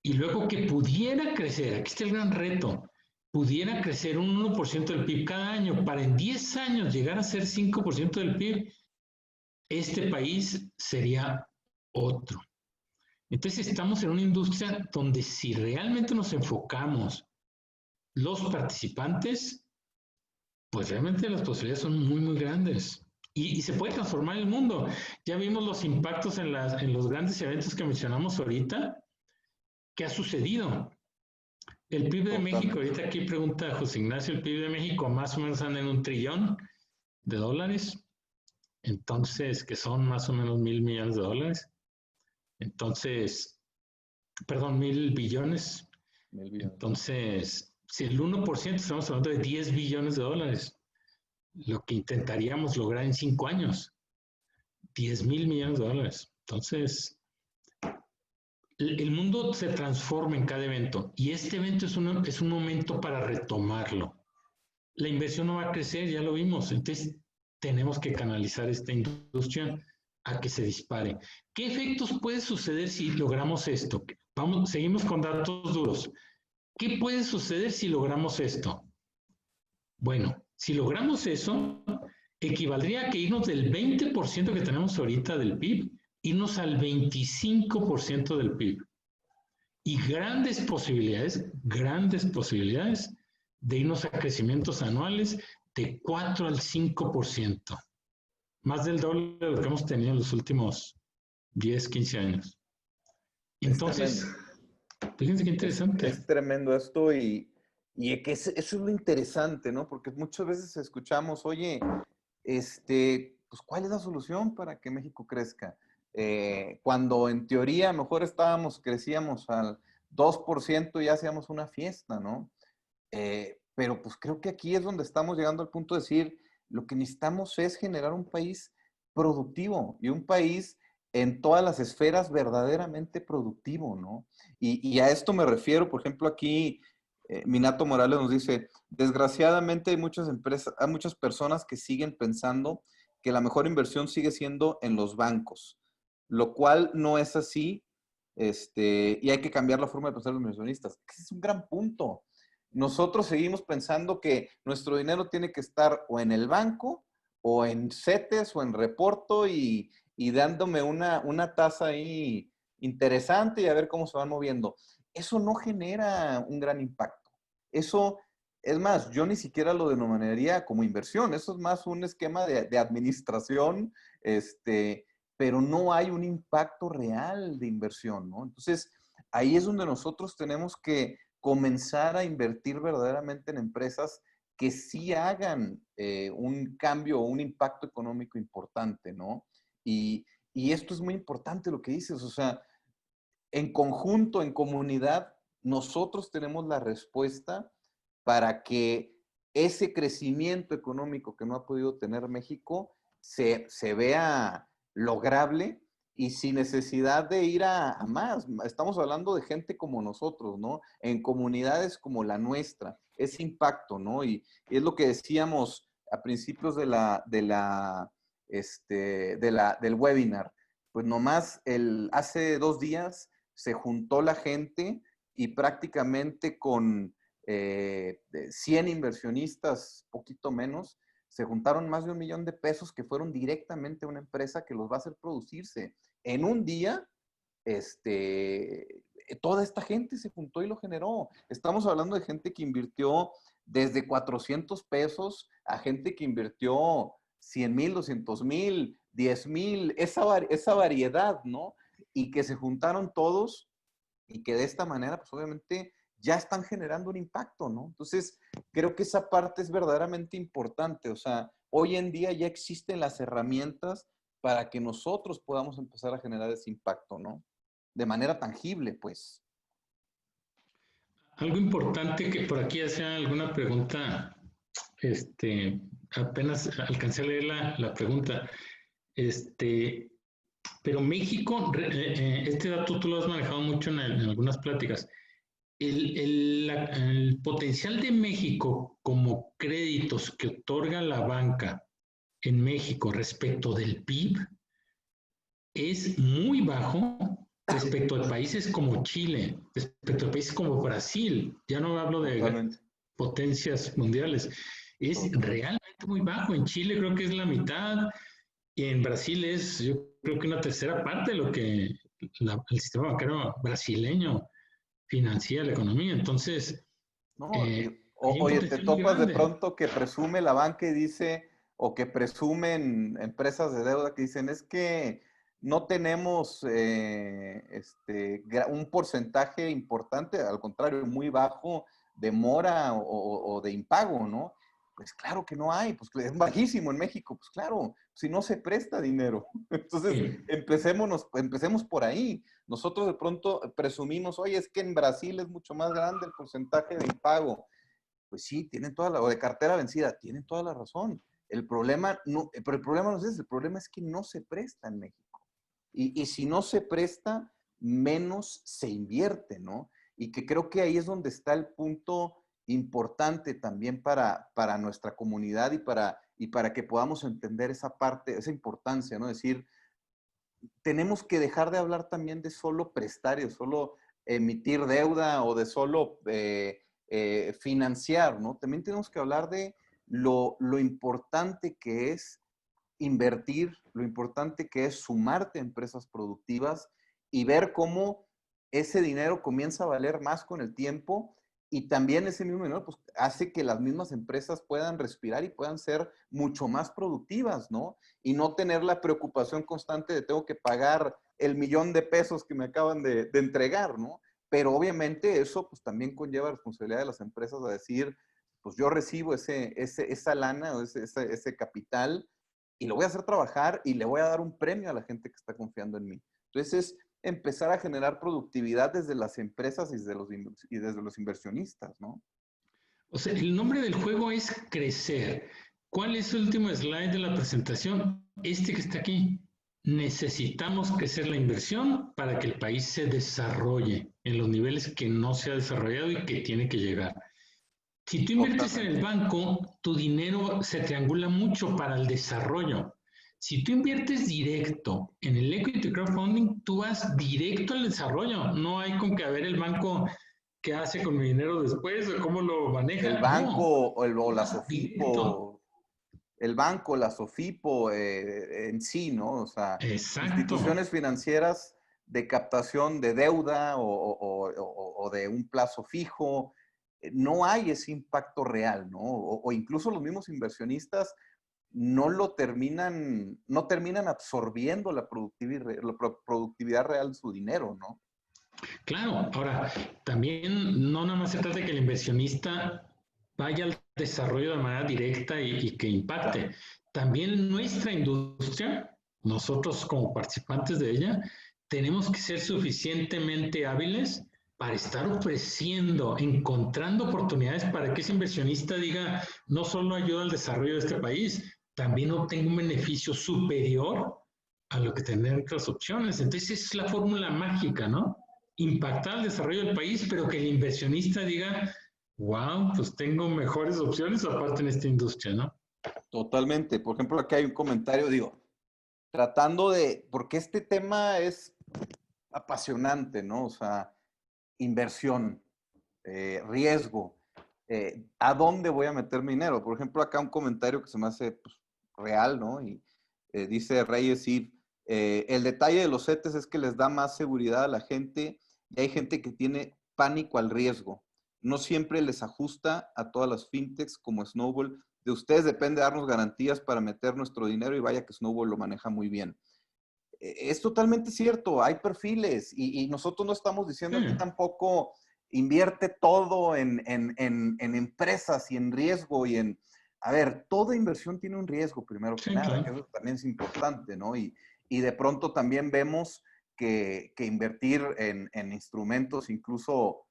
Y luego que pudiera crecer, aquí está el gran reto, pudiera crecer un 1% del PIB cada año para en 10 años llegar a ser 5% del PIB, este país sería otro. Entonces estamos en una industria donde si realmente nos enfocamos los participantes, pues realmente las posibilidades son muy, muy grandes. Y se puede transformar el mundo. Ya vimos los impactos en los grandes eventos que mencionamos ahorita. ¿Qué ha sucedido? El PIB de México, Totalmente. ahorita aquí pregunta José Ignacio, el PIB de México más o menos anda en $1 trillón, entonces, que son más o menos $1,000 millones. Entonces, perdón, 1,000 billones. 1,000 billones. Entonces, si el 1%, estamos hablando de $10 billones, lo que intentaríamos lograr en 5 años, $10,000 millones. Entonces, el mundo se transforma en cada evento y este evento es un momento para retomarlo. La inversión no va a crecer, ya lo vimos, entonces tenemos que canalizar esta industria a que se dispare. ¿Qué efectos puede suceder si logramos esto? Vamos, seguimos con datos duros. ¿Qué puede suceder si logramos esto? Bueno, si logramos eso, equivaldría a que irnos del 20% que tenemos ahorita del PIB, irnos al 25% del PIB. Y grandes posibilidades de irnos a crecimientos anuales de 4 al 5%, más del doble de lo que hemos tenido en los últimos 10, 15 años. Es tremendo. Entonces, fíjense qué interesante. Es tremendo esto y que eso es lo interesante, ¿no? Porque muchas veces escuchamos, oye, pues, ¿cuál es la solución para que México crezca? Cuando en teoría mejor crecíamos al 2% y hacíamos una fiesta, ¿no? Pero pues creo que aquí es donde estamos llegando al punto de decir, lo que necesitamos es generar un país productivo y un país en todas las esferas verdaderamente productivo, ¿no? Y a esto me refiero, por ejemplo, aquí Minato Morales nos dice, desgraciadamente hay muchas empresas, hay muchas personas que siguen pensando que la mejor inversión sigue siendo en los bancos, lo cual no es así, y hay que cambiar la forma de pensar de los inversionistas. Ese es un gran punto. Nosotros seguimos pensando que nuestro dinero tiene que estar o en el banco o en CETES o en reporto y dándome una tasa ahí interesante y a ver cómo se van moviendo. Eso no genera un gran impacto. Eso, es más, yo ni siquiera lo denominaría como inversión. Eso es más un esquema de administración, pero no hay un impacto real de inversión, ¿no? Entonces, ahí es donde nosotros tenemos que comenzar a invertir verdaderamente en empresas que sí hagan un cambio o un impacto económico importante, ¿no? Y esto es muy importante lo que dices, o sea, en conjunto, en comunidad, nosotros tenemos la respuesta para que ese crecimiento económico que no ha podido tener México se vea lograble y sin necesidad de ir a más. Estamos hablando de gente como nosotros, ¿no? En comunidades como la nuestra, ese impacto, ¿no? Y es lo que decíamos a principios del webinar. Pues nomás hace 2 días se juntó la gente y prácticamente con 100 inversionistas, poquito menos, se juntaron más de 1 millón de pesos que fueron directamente a una empresa que los va a hacer producirse. En un día, toda esta gente se juntó y lo generó. Estamos hablando de gente que invirtió desde 400 pesos a gente que invirtió 100,000, 200,000, 10,000, esa variedad, ¿no? Y que se juntaron todos y que de esta manera, pues obviamente ya están generando un impacto, ¿no? Entonces, creo que esa parte es verdaderamente importante. O sea, hoy en día ya existen las herramientas para que nosotros podamos empezar a generar ese impacto, ¿no? De manera tangible, pues. Algo importante que por aquí hacía alguna pregunta, apenas alcancé a leer la pregunta, pero México, este dato tú lo has manejado mucho en algunas pláticas. El potencial de México como créditos que otorga la banca en México respecto del PIB es muy bajo respecto a países como Chile, respecto a países como Brasil. Ya no hablo de Totalmente. potencias mundiales. Es Totalmente. realmente muy bajo. En Chile creo que es la mitad y en Brasil es, yo creo que una tercera parte de lo que el sistema bancario brasileño financia la economía. Entonces, No, hay un oye, te potencial muy topas de grande. pronto que presume la banca y dice, o que presumen empresas de deuda que dicen, es que no tenemos un porcentaje importante, al contrario, muy bajo de mora o de impago, ¿no? Pues claro que no hay, pues es bajísimo en México, pues claro, si no se presta dinero. Entonces, Sí. empecemos por ahí. Nosotros de pronto presumimos, oye, es que en Brasil es mucho más grande el porcentaje de impago. Pues sí, o de cartera vencida, tienen toda la razón. El problema no, pero el problema no es ese, el problema es que no se presta en México. Y si no se presta, menos se invierte, ¿no? Y que creo que ahí es donde está el punto importante también para nuestra comunidad y para que podamos entender esa parte, esa importancia, ¿no? Es decir, tenemos que dejar de hablar también de solo prestar y de solo emitir deuda o de solo financiar, ¿no? También tenemos que hablar de lo importante que es invertir, lo importante que es sumarte a empresas productivas y ver cómo ese dinero comienza a valer más con el tiempo y también ese mismo dinero pues, hace que las mismas empresas puedan respirar y puedan ser mucho más productivas, ¿no? Y no tener la preocupación constante de tengo que pagar el $1,000,000 que me acaban de entregar, ¿no? Pero obviamente eso pues también conlleva responsabilidad de las empresas a decir, pues yo recibo esa lana o ese capital y lo voy a hacer trabajar y le voy a dar un premio a la gente que está confiando en mí. Entonces es empezar a generar productividad desde las empresas y desde los inversionistas, ¿no? O sea, el nombre del juego es crecer. ¿Cuál es el último slide de la presentación? Este que está aquí. Necesitamos crecer la inversión para que el país se desarrolle en los niveles que no se ha desarrollado y que tiene que llegar. Si tú inviertes en el Totalmente. banco, tu dinero se triangula mucho para el desarrollo. Si tú inviertes directo en el equity crowdfunding, tú vas directo al desarrollo. No hay con que a ver el banco qué hace con mi dinero después o cómo lo El maneja. banco No, o tú la vas directo. SOFIPO, el banco, la SOFIPO en sí, ¿no? O sea, Exacto. instituciones financieras de captación de deuda o de un plazo fijo, no hay ese impacto real, ¿no? O incluso los mismos inversionistas no terminan absorbiendo la productividad real de su dinero, ¿no? Claro, ahora, también no nada más se trata de que el inversionista vaya al desarrollo de manera directa y que impacte. Claro. También nuestra industria, nosotros como participantes de ella, tenemos que ser suficientemente hábiles para estar ofreciendo, encontrando oportunidades para que ese inversionista diga, no solo ayuda al desarrollo de este país, también obtengo un beneficio superior a lo que tener otras opciones. Entonces, esa es la fórmula mágica, ¿no? Impactar el desarrollo del país, pero que el inversionista diga, wow, pues tengo mejores opciones aparte en esta industria, ¿no? Totalmente. Por ejemplo, aquí hay un comentario, digo, porque este tema es apasionante, ¿no? O sea, inversión, riesgo, ¿a dónde voy a meter mi dinero? Por ejemplo, acá un comentario que se me hace pues, real, ¿no? Y dice Reyes Eve, el detalle de los CETES es que les da más seguridad a la gente y hay gente que tiene pánico al riesgo. No siempre les ajusta a todas las fintechs como Snowball. De ustedes depende darnos garantías para meter nuestro dinero y vaya que Snowball lo maneja muy bien. Es totalmente cierto, hay perfiles y nosotros no estamos diciendo aquí Sí, tampoco invierte todo en empresas y en riesgo y en... A ver, toda inversión tiene un riesgo primero que sí, nada, que claro. eso también es importante, ¿no? Y de pronto también vemos que invertir en instrumentos incluso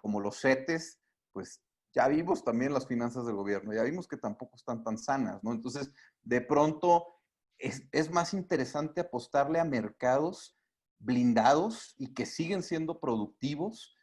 como los CETES, pues ya vimos también las finanzas del gobierno, ya vimos que tampoco están tan sanas, ¿no? Entonces, de pronto es más interesante apostarle a mercados blindados y que siguen siendo productivos,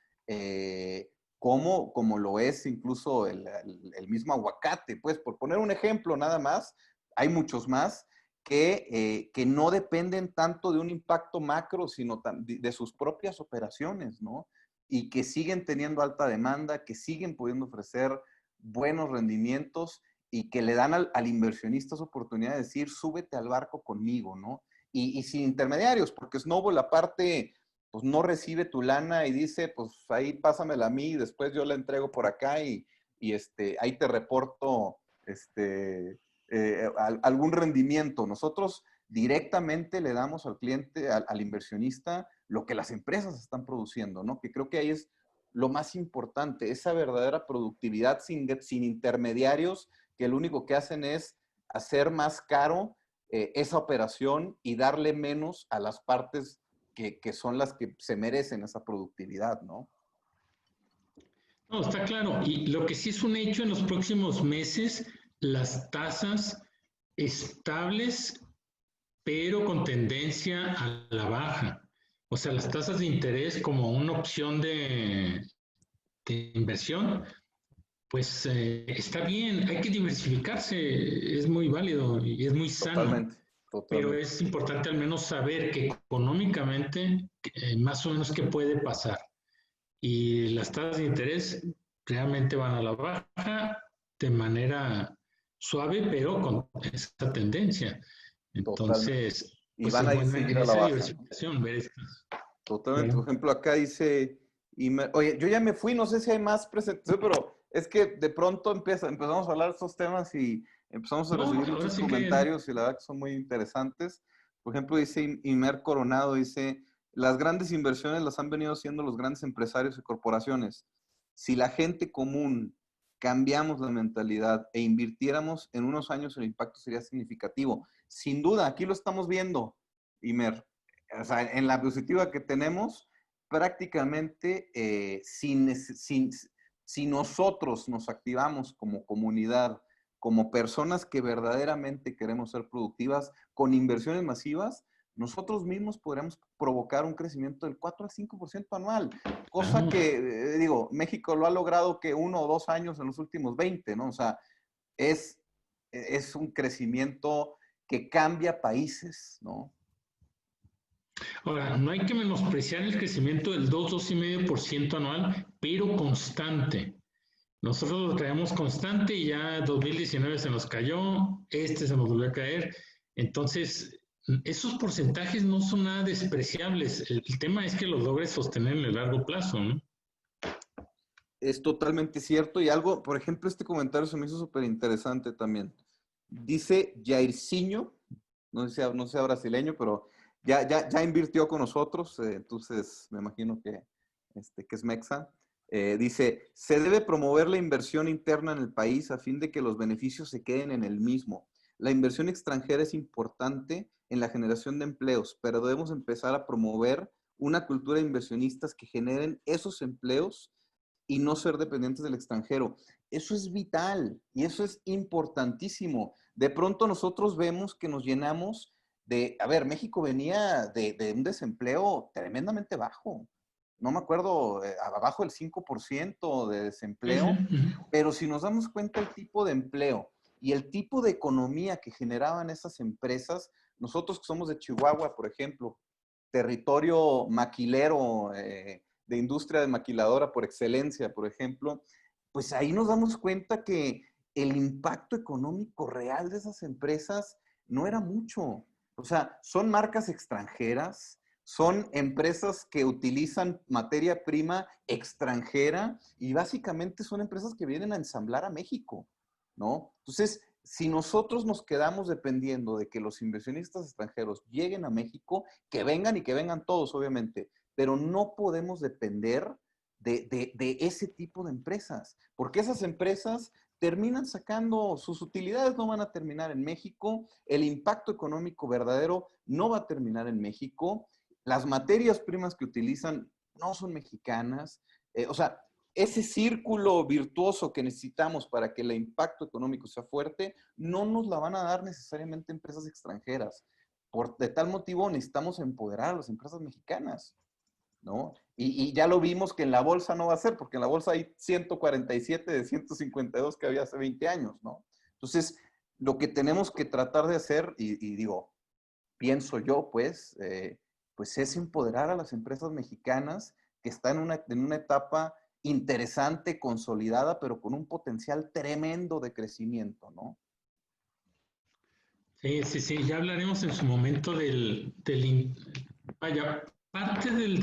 como lo es incluso el mismo aguacate. Pues por poner un ejemplo nada más, hay muchos más que no dependen tanto de un impacto macro, sino de sus propias operaciones, ¿no? Y que siguen teniendo alta demanda, que siguen pudiendo ofrecer buenos rendimientos y que le dan al inversionista esa oportunidad de decir, súbete al barco conmigo, ¿no? Y sin intermediarios, porque Snowball aparte, pues no recibe tu lana y dice, pues ahí pásamela a mí y después yo la entrego por acá y ahí te reporto algún rendimiento. Nosotros directamente le damos al cliente, al inversionista, lo que las empresas están produciendo, ¿no? Que creo que ahí es lo más importante, esa verdadera productividad sin intermediarios que lo único que hacen es hacer más caro esa operación y darle menos a las partes que son las que se merecen esa productividad, ¿no? No, está claro. Y lo que sí es un hecho en los próximos meses, las tasas estables, pero con tendencia a la baja. O sea, las tasas de interés como una opción de inversión, pues está bien, hay que diversificarse, es muy válido y es muy sano, Totalmente, pero totalmente. es importante al menos saber que económicamente más o menos qué puede pasar. Y las tasas de interés realmente van a la baja de manera suave, pero con esa tendencia. Totalmente. Entonces, Y pues van es a buena seguir en a la esa baja, ¿no? diversificación ver estas. Totalmente. Por Claro. ejemplo, acá dice, oye, yo ya me fui, no sé si hay más presentaciones, pero es que de pronto empezamos a hablar de estos temas y empezamos a No, recibir ahora muchos sí que comentarios y la verdad que son muy interesantes. Por ejemplo, dice Imer Coronado, dice, las grandes inversiones las han venido haciendo los grandes empresarios y corporaciones. Si la gente común cambiamos la mentalidad e invirtiéramos en unos años, el impacto sería significativo. Sin duda, aquí lo estamos viendo, Imer. O sea, en la diapositiva que tenemos, prácticamente si nosotros nos activamos como comunidad, como personas que verdaderamente queremos ser productivas, con inversiones masivas, nosotros mismos podríamos provocar un crecimiento del 4 al 5% anual, cosa claro. que, digo, México lo ha logrado que 1 o 2 años en los últimos 20, ¿no? O sea, es, es un crecimiento que cambia países, ¿no? Ahora, no hay que menospreciar el crecimiento del 2,5% anual, pero constante. Nosotros lo traemos constante y ya 2019 se nos cayó, este se nos volvió a caer. Entonces, esos porcentajes no son nada despreciables. El tema es que los logres sostener en el largo plazo, ¿no? Es totalmente cierto y algo, por ejemplo, este comentario se me hizo súper interesante también. Dice Jairzinho, no sea brasileño, pero ya invirtió con nosotros, entonces me imagino que es Mexa. Dice, se debe promover la inversión interna en el país a fin de que los beneficios se queden en el mismo. La inversión extranjera es importante en la generación de empleos, pero debemos empezar a promover una cultura de inversionistas que generen esos empleos y no ser dependientes del extranjero. Eso es vital y eso es importantísimo. De pronto nosotros vemos que nos llenamos a ver, México venía de un desempleo tremendamente bajo. No me acuerdo, abajo del 5% de Sí, sí. desempleo, pero si nos damos cuenta el tipo de empleo y el tipo de economía que generaban esas empresas, nosotros que somos de Chihuahua, por ejemplo, territorio maquilero, de industria de maquiladora por excelencia, por ejemplo, pues ahí nos damos cuenta que el impacto económico real de esas empresas no era mucho. O sea, son marcas extranjeras, son empresas que utilizan materia prima extranjera y básicamente son empresas que vienen a ensamblar a México, ¿no? Entonces, si nosotros nos quedamos dependiendo de que los inversionistas extranjeros lleguen a México, que vengan y que vengan todos, obviamente, pero no podemos depender de ese tipo de empresas, porque esas empresas terminan sacando sus utilidades, no van a terminar en México, el impacto económico verdadero no va a terminar en México, las materias primas que utilizan no son mexicanas, o sea, ese círculo virtuoso que necesitamos para que el impacto económico sea fuerte, no nos la van a dar necesariamente empresas extranjeras. De tal motivo necesitamos empoderar a las empresas mexicanas, ¿no? Y ya lo vimos que en la bolsa no va a ser, porque en la bolsa hay 147 de 152 que había hace 20 años, ¿no? Entonces, lo que tenemos que tratar de hacer, y digo, pienso yo, pues es empoderar a las empresas mexicanas que están en una etapa interesante, consolidada, pero con un potencial tremendo de crecimiento, ¿no? Sí, sí, sí, ya hablaremos en su momento vaya, parte del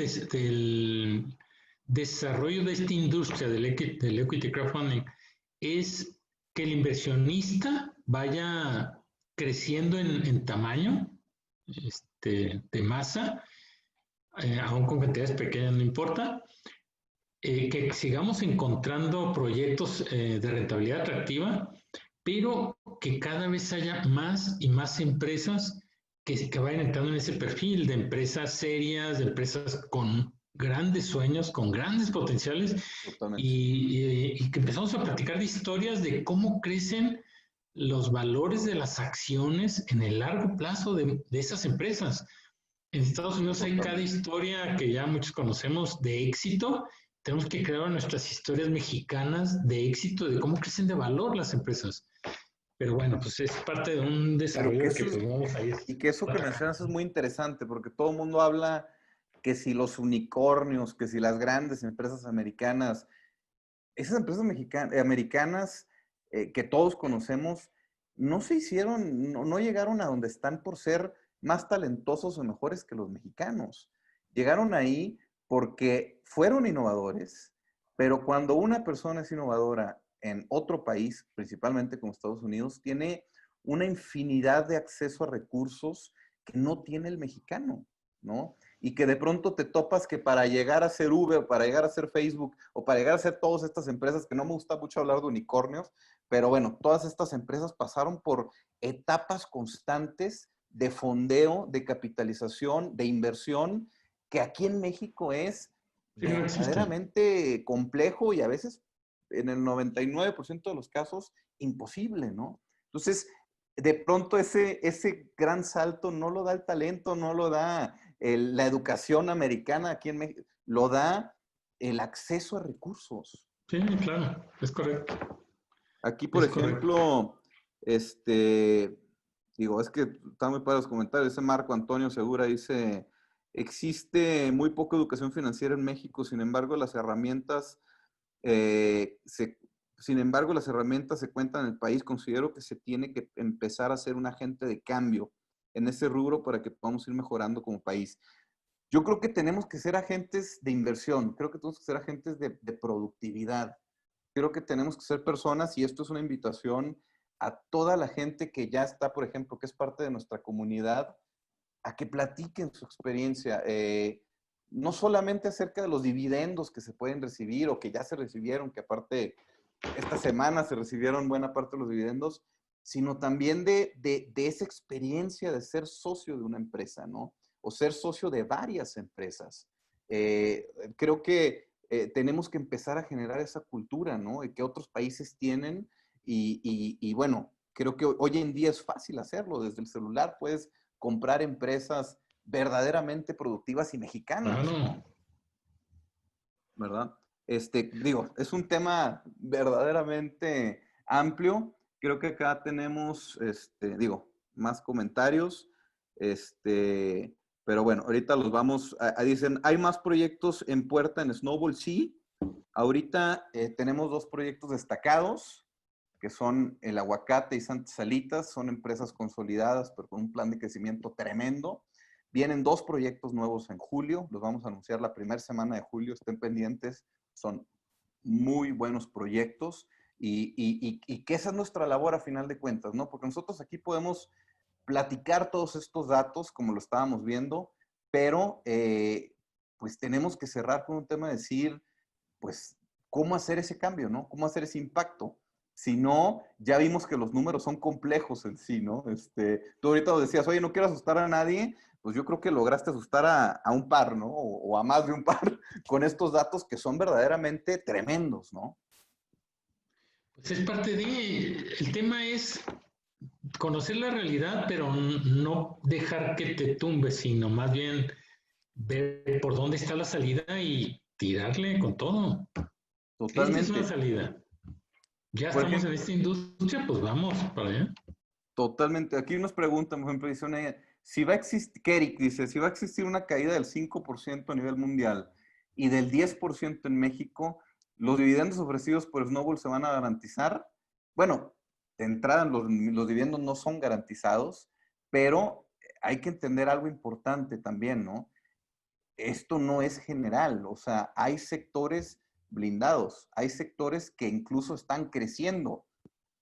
desarrollo de esta industria del equity crowdfunding es que el inversionista vaya creciendo en tamaño, de masa, aún con cantidades pequeñas no importa, que sigamos encontrando proyectos de rentabilidad atractiva, pero que cada vez haya más y más empresas que vayan entrando en ese perfil de empresas serias, de empresas con grandes sueños, con grandes potenciales, Totalmente. y que empezamos a platicar de historias de cómo crecen los valores de las acciones en el largo plazo de esas empresas. En Estados Unidos hay cada Totalmente. historia que ya muchos conocemos de éxito. Tenemos que crear nuestras historias mexicanas de éxito, de cómo crecen de valor las empresas. Pero bueno, pues es parte de un Pero que desarrollo que eso pues es, vamos a ir y que eso que mencionas es platicando. muy interesante, porque todo el mundo habla que si los unicornios, que si las grandes empresas americanas, esas empresas americanas que todos conocemos, no se hicieron, no llegaron a donde están por ser más talentosos o mejores que los mexicanos. Llegaron ahí porque fueron innovadores, pero cuando una persona es innovadora en otro país, principalmente como Estados Unidos, tiene una infinidad de acceso a recursos que no tiene el mexicano, ¿no? Y que de pronto te topas que para llegar a ser Uber, para llegar a ser Facebook, o para llegar a ser todas estas empresas, que no me gusta mucho hablar de unicornios, pero bueno, todas estas empresas pasaron por etapas constantes de fondeo, de capitalización, de inversión, que aquí en México es Sí, no existe. verdaderamente complejo y a veces en el 99% de los casos imposible, ¿no? Entonces, de pronto ese gran salto no lo da el talento, no lo da la educación americana aquí en México, lo da el acceso a recursos. Sí, claro, es correcto. Aquí, por Es correcto. ejemplo, digo, es que están muy para los comentarios. Ese Marco Antonio Segura dice, existe muy poca educación financiera en México, sin embargo, las herramientas eh, se, sin embargo, las herramientas se cuentan en el país. Considero que se tiene que empezar a ser un agente de cambio en ese rubro para que podamos ir mejorando como país. Yo creo que tenemos que ser agentes de inversión, creo que tenemos que ser agentes de productividad, creo que tenemos que ser personas, y esto es una invitación a toda la gente que ya está, por ejemplo, que es parte de nuestra comunidad, a que platiquen su experiencia, no solamente acerca de los dividendos que se pueden recibir o que ya se recibieron, que aparte esta semana se recibieron buena parte de los dividendos, sino también de esa experiencia de ser socio de una empresa, ¿no? O ser socio de varias empresas. Creo que tenemos que empezar a generar esa cultura, ¿no? Y que otros países tienen y bueno, creo que hoy en día es fácil hacerlo. Desde el celular puedes comprar empresas verdaderamente productivas y mexicanas, Claro. ¿no? ¿Verdad? Digo, es un tema verdaderamente amplio. Creo que acá tenemos, digo, más comentarios. Pero bueno, ahorita los vamos, dicen, ¿hay más proyectos en puerta en Snowball? Sí. Ahorita tenemos dos proyectos destacados, que son el Aguacate y Santa Salitas. Son empresas consolidadas, pero con un plan de crecimiento tremendo. Vienen dos proyectos nuevos en julio, los vamos a anunciar la primera semana de julio, estén pendientes, son muy buenos proyectos y que esa es nuestra labor a final de cuentas, ¿no? Porque nosotros aquí podemos platicar todos estos datos como lo estábamos viendo, pero pues tenemos que cerrar con un tema de decir, pues, ¿cómo hacer ese cambio, no? ¿Cómo hacer ese impacto? Si no, ya vimos que los números son complejos en sí, ¿no? Tú ahorita decías, oye, no quiero asustar a nadie, pues yo creo que lograste asustar a un par, ¿no? O a más de un par con estos datos que son verdaderamente tremendos, ¿no? Pues es parte de, el tema es conocer la realidad, pero no dejar que te tumbe, sino más bien ver por dónde está la salida y tirarle con todo. Esta es una Totalmente. salida. Ya Por estamos en ejemplo, esta industria, pues vamos para allá. totalmente. Aquí nos preguntan, por ejemplo, dice una, si va a existir, Kerik dice, si va a existir una caída del 5% a nivel mundial y del 10% en México, ¿los dividendos ofrecidos por Snowball se van a garantizar? Bueno, de entrada los dividendos no son garantizados, pero hay que entender algo importante también, ¿no? Esto no es general, o sea, hay sectores blindados, hay sectores que incluso están creciendo.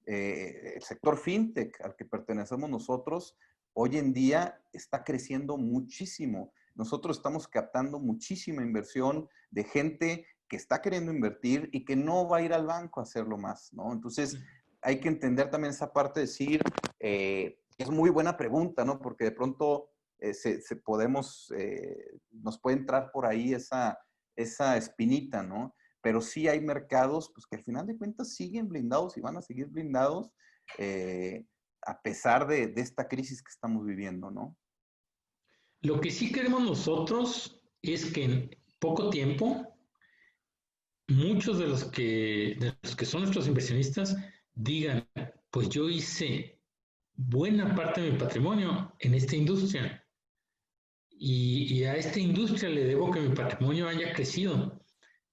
El sector fintech al que pertenecemos nosotros, hoy en día está creciendo muchísimo. Nosotros estamos captando muchísima inversión de gente que está queriendo invertir y que no va a ir al banco a hacerlo más, ¿no? Entonces, hay que entender también esa parte de decir, es muy buena pregunta, ¿no? Porque de pronto nos puede entrar por ahí esa espinita, ¿no? Pero sí hay mercados pues, que al final de cuentas siguen blindados y van a seguir blindados a pesar de esta crisis que estamos viviendo, ¿no? Lo que sí queremos nosotros es que en poco tiempo muchos de los que son nuestros inversionistas digan, pues yo hice buena parte de mi patrimonio en esta industria y a esta industria le debo que mi patrimonio haya crecido.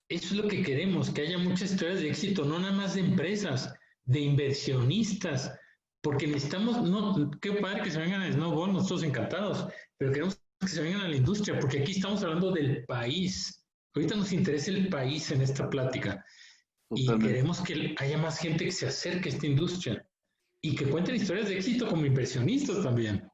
Eso es lo que queremos, que haya muchas historias de éxito, no nada más de empresas, de inversionistas, porque necesitamos, no, qué padre que se vengan a Snowball, nosotros encantados, pero queremos que se vengan a la industria, porque aquí estamos hablando del país. Ahorita nos interesa el país en esta plática y Totalmente. queremos que haya más gente que se acerque a esta industria y que cuenten historias de éxito como inversionistas también.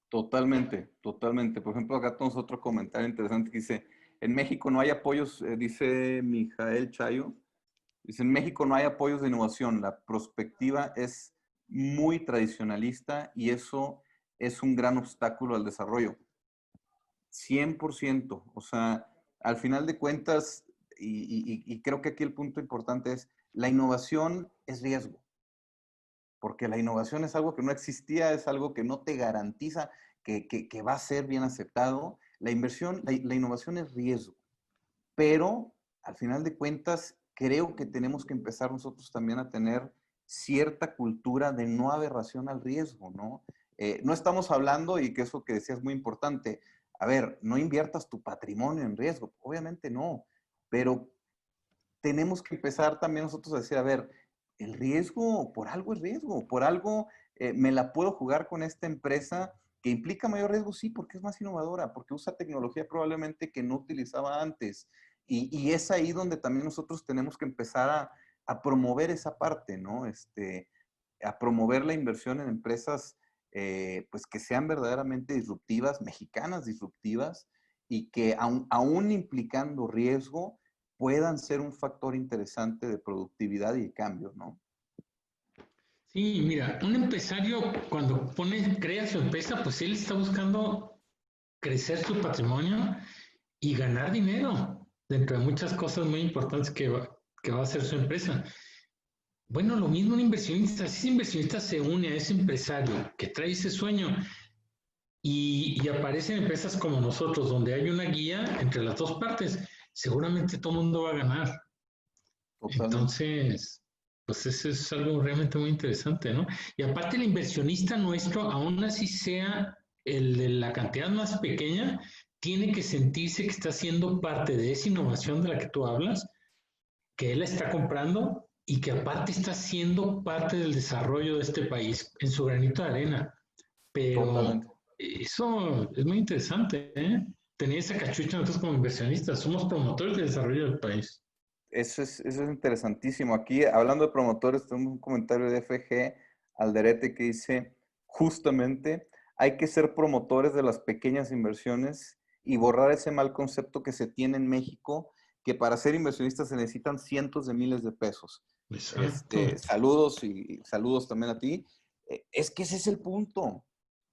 Totalmente, totalmente. Por ejemplo, acá tenemos otro comentario interesante que dice, en México no hay apoyos, dice Mijael Chayo, dice, en México no hay apoyos de innovación, la prospectiva es muy tradicionalista y eso es un gran obstáculo al desarrollo. 100%. O sea, al final de cuentas, y creo que aquí el punto importante es, la innovación es riesgo, porque la innovación es algo que no existía, es algo que no te garantiza que va a ser bien aceptado. La innovación es riesgo, pero al final de cuentas, creo que tenemos que empezar nosotros también a tener cierta cultura de no aberración al riesgo, ¿no? No estamos hablando, y que eso que decías es muy importante, a ver, no inviertas tu patrimonio en riesgo, obviamente no, pero tenemos que empezar también nosotros a decir, a ver, el riesgo, por algo es riesgo, por algo me la puedo jugar con esta empresa que implica mayor riesgo, sí, porque es más innovadora, porque usa tecnología probablemente que no utilizaba antes. Y es ahí donde también nosotros tenemos que empezar a promover esa parte, ¿no? A promover la inversión en empresas pues que sean verdaderamente disruptivas, mexicanas disruptivas, y que aún implicando riesgo, puedan ser un factor interesante de productividad y de cambio, ¿no? Sí, mira, un empresario cuando crea su empresa, pues él está buscando crecer su patrimonio y ganar dinero, dentro de muchas cosas muy importantes que va a hacer su empresa. Bueno, lo mismo un inversionista, si ese inversionista se une a ese empresario que trae ese sueño y aparecen empresas como nosotros, donde hay una guía entre las dos partes, seguramente todo el mundo va a ganar. Totalmente. Entonces, pues eso es algo realmente muy interesante, ¿no? Y aparte el inversionista nuestro, aún así sea el de la cantidad más pequeña, tiene que sentirse que está siendo parte de esa innovación de la que tú hablas, que él está comprando y que aparte está siendo parte del desarrollo de este país en su granito de arena. Pero Totalmente. eso es muy interesante, ¿eh? Tener esa cachucha nosotros como inversionistas, somos promotores del desarrollo del país. Eso es interesantísimo. Aquí, hablando de promotores, tenemos un comentario de FG Alderete que dice, justamente, hay que ser promotores de las pequeñas inversiones y borrar ese mal concepto que se tiene en México, que para ser inversionistas se necesitan cientos de miles de pesos. Exacto. Saludos y saludos también a ti. Es que ese es el punto.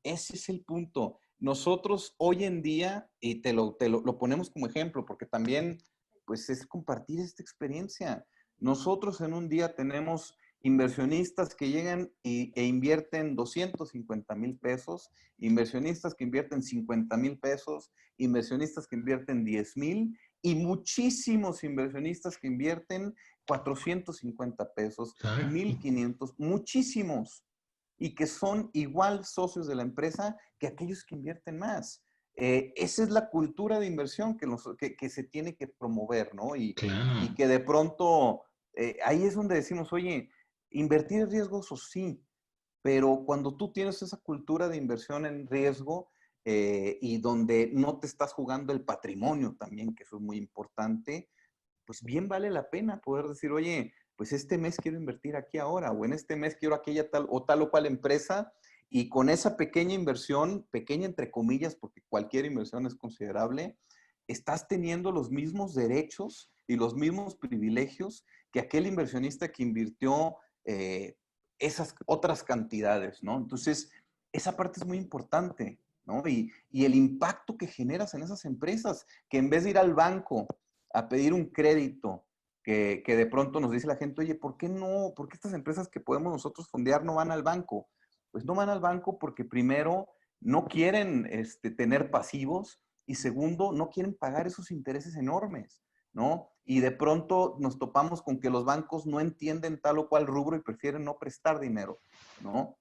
Ese es el punto. Nosotros hoy en día, y lo ponemos como ejemplo, porque también pues es compartir esta experiencia. Nosotros en un día tenemos inversionistas que llegan e invierten 250,000 pesos, inversionistas que invierten 50,000 pesos, inversionistas que invierten 10,000 y muchísimos inversionistas que invierten 450 pesos, Exacto. 1,500, muchísimos, y que son igual socios de la empresa que aquellos que invierten más. Esa es la cultura de inversión que se tiene que promover, ¿no? Y Claro. que de pronto, ahí es donde decimos, oye, invertir es riesgoso, sí, pero cuando tú tienes esa cultura de inversión en riesgo y donde no te estás jugando el patrimonio también, que eso es muy importante, pues bien vale la pena poder decir, oye, pues este mes quiero invertir aquí ahora, o en este mes quiero aquella tal o cual empresa, Y con esa pequeña inversión, pequeña entre comillas, porque cualquier inversión es considerable, estás teniendo los mismos derechos y los mismos privilegios que aquel inversionista que invirtió esas otras cantidades, ¿no? Entonces, esa parte es muy importante, ¿no? Y el impacto que generas en esas empresas, que en vez de ir al banco a pedir un crédito, que de pronto nos dice la gente, oye, ¿por qué no? ¿Por qué estas empresas que podemos nosotros fondear no van al banco? Pues no van al banco porque primero no quieren tener pasivos y segundo, no quieren pagar esos intereses enormes, ¿no? Y de pronto nos topamos con que los bancos no entienden tal o cual rubro y prefieren no prestar dinero, ¿no?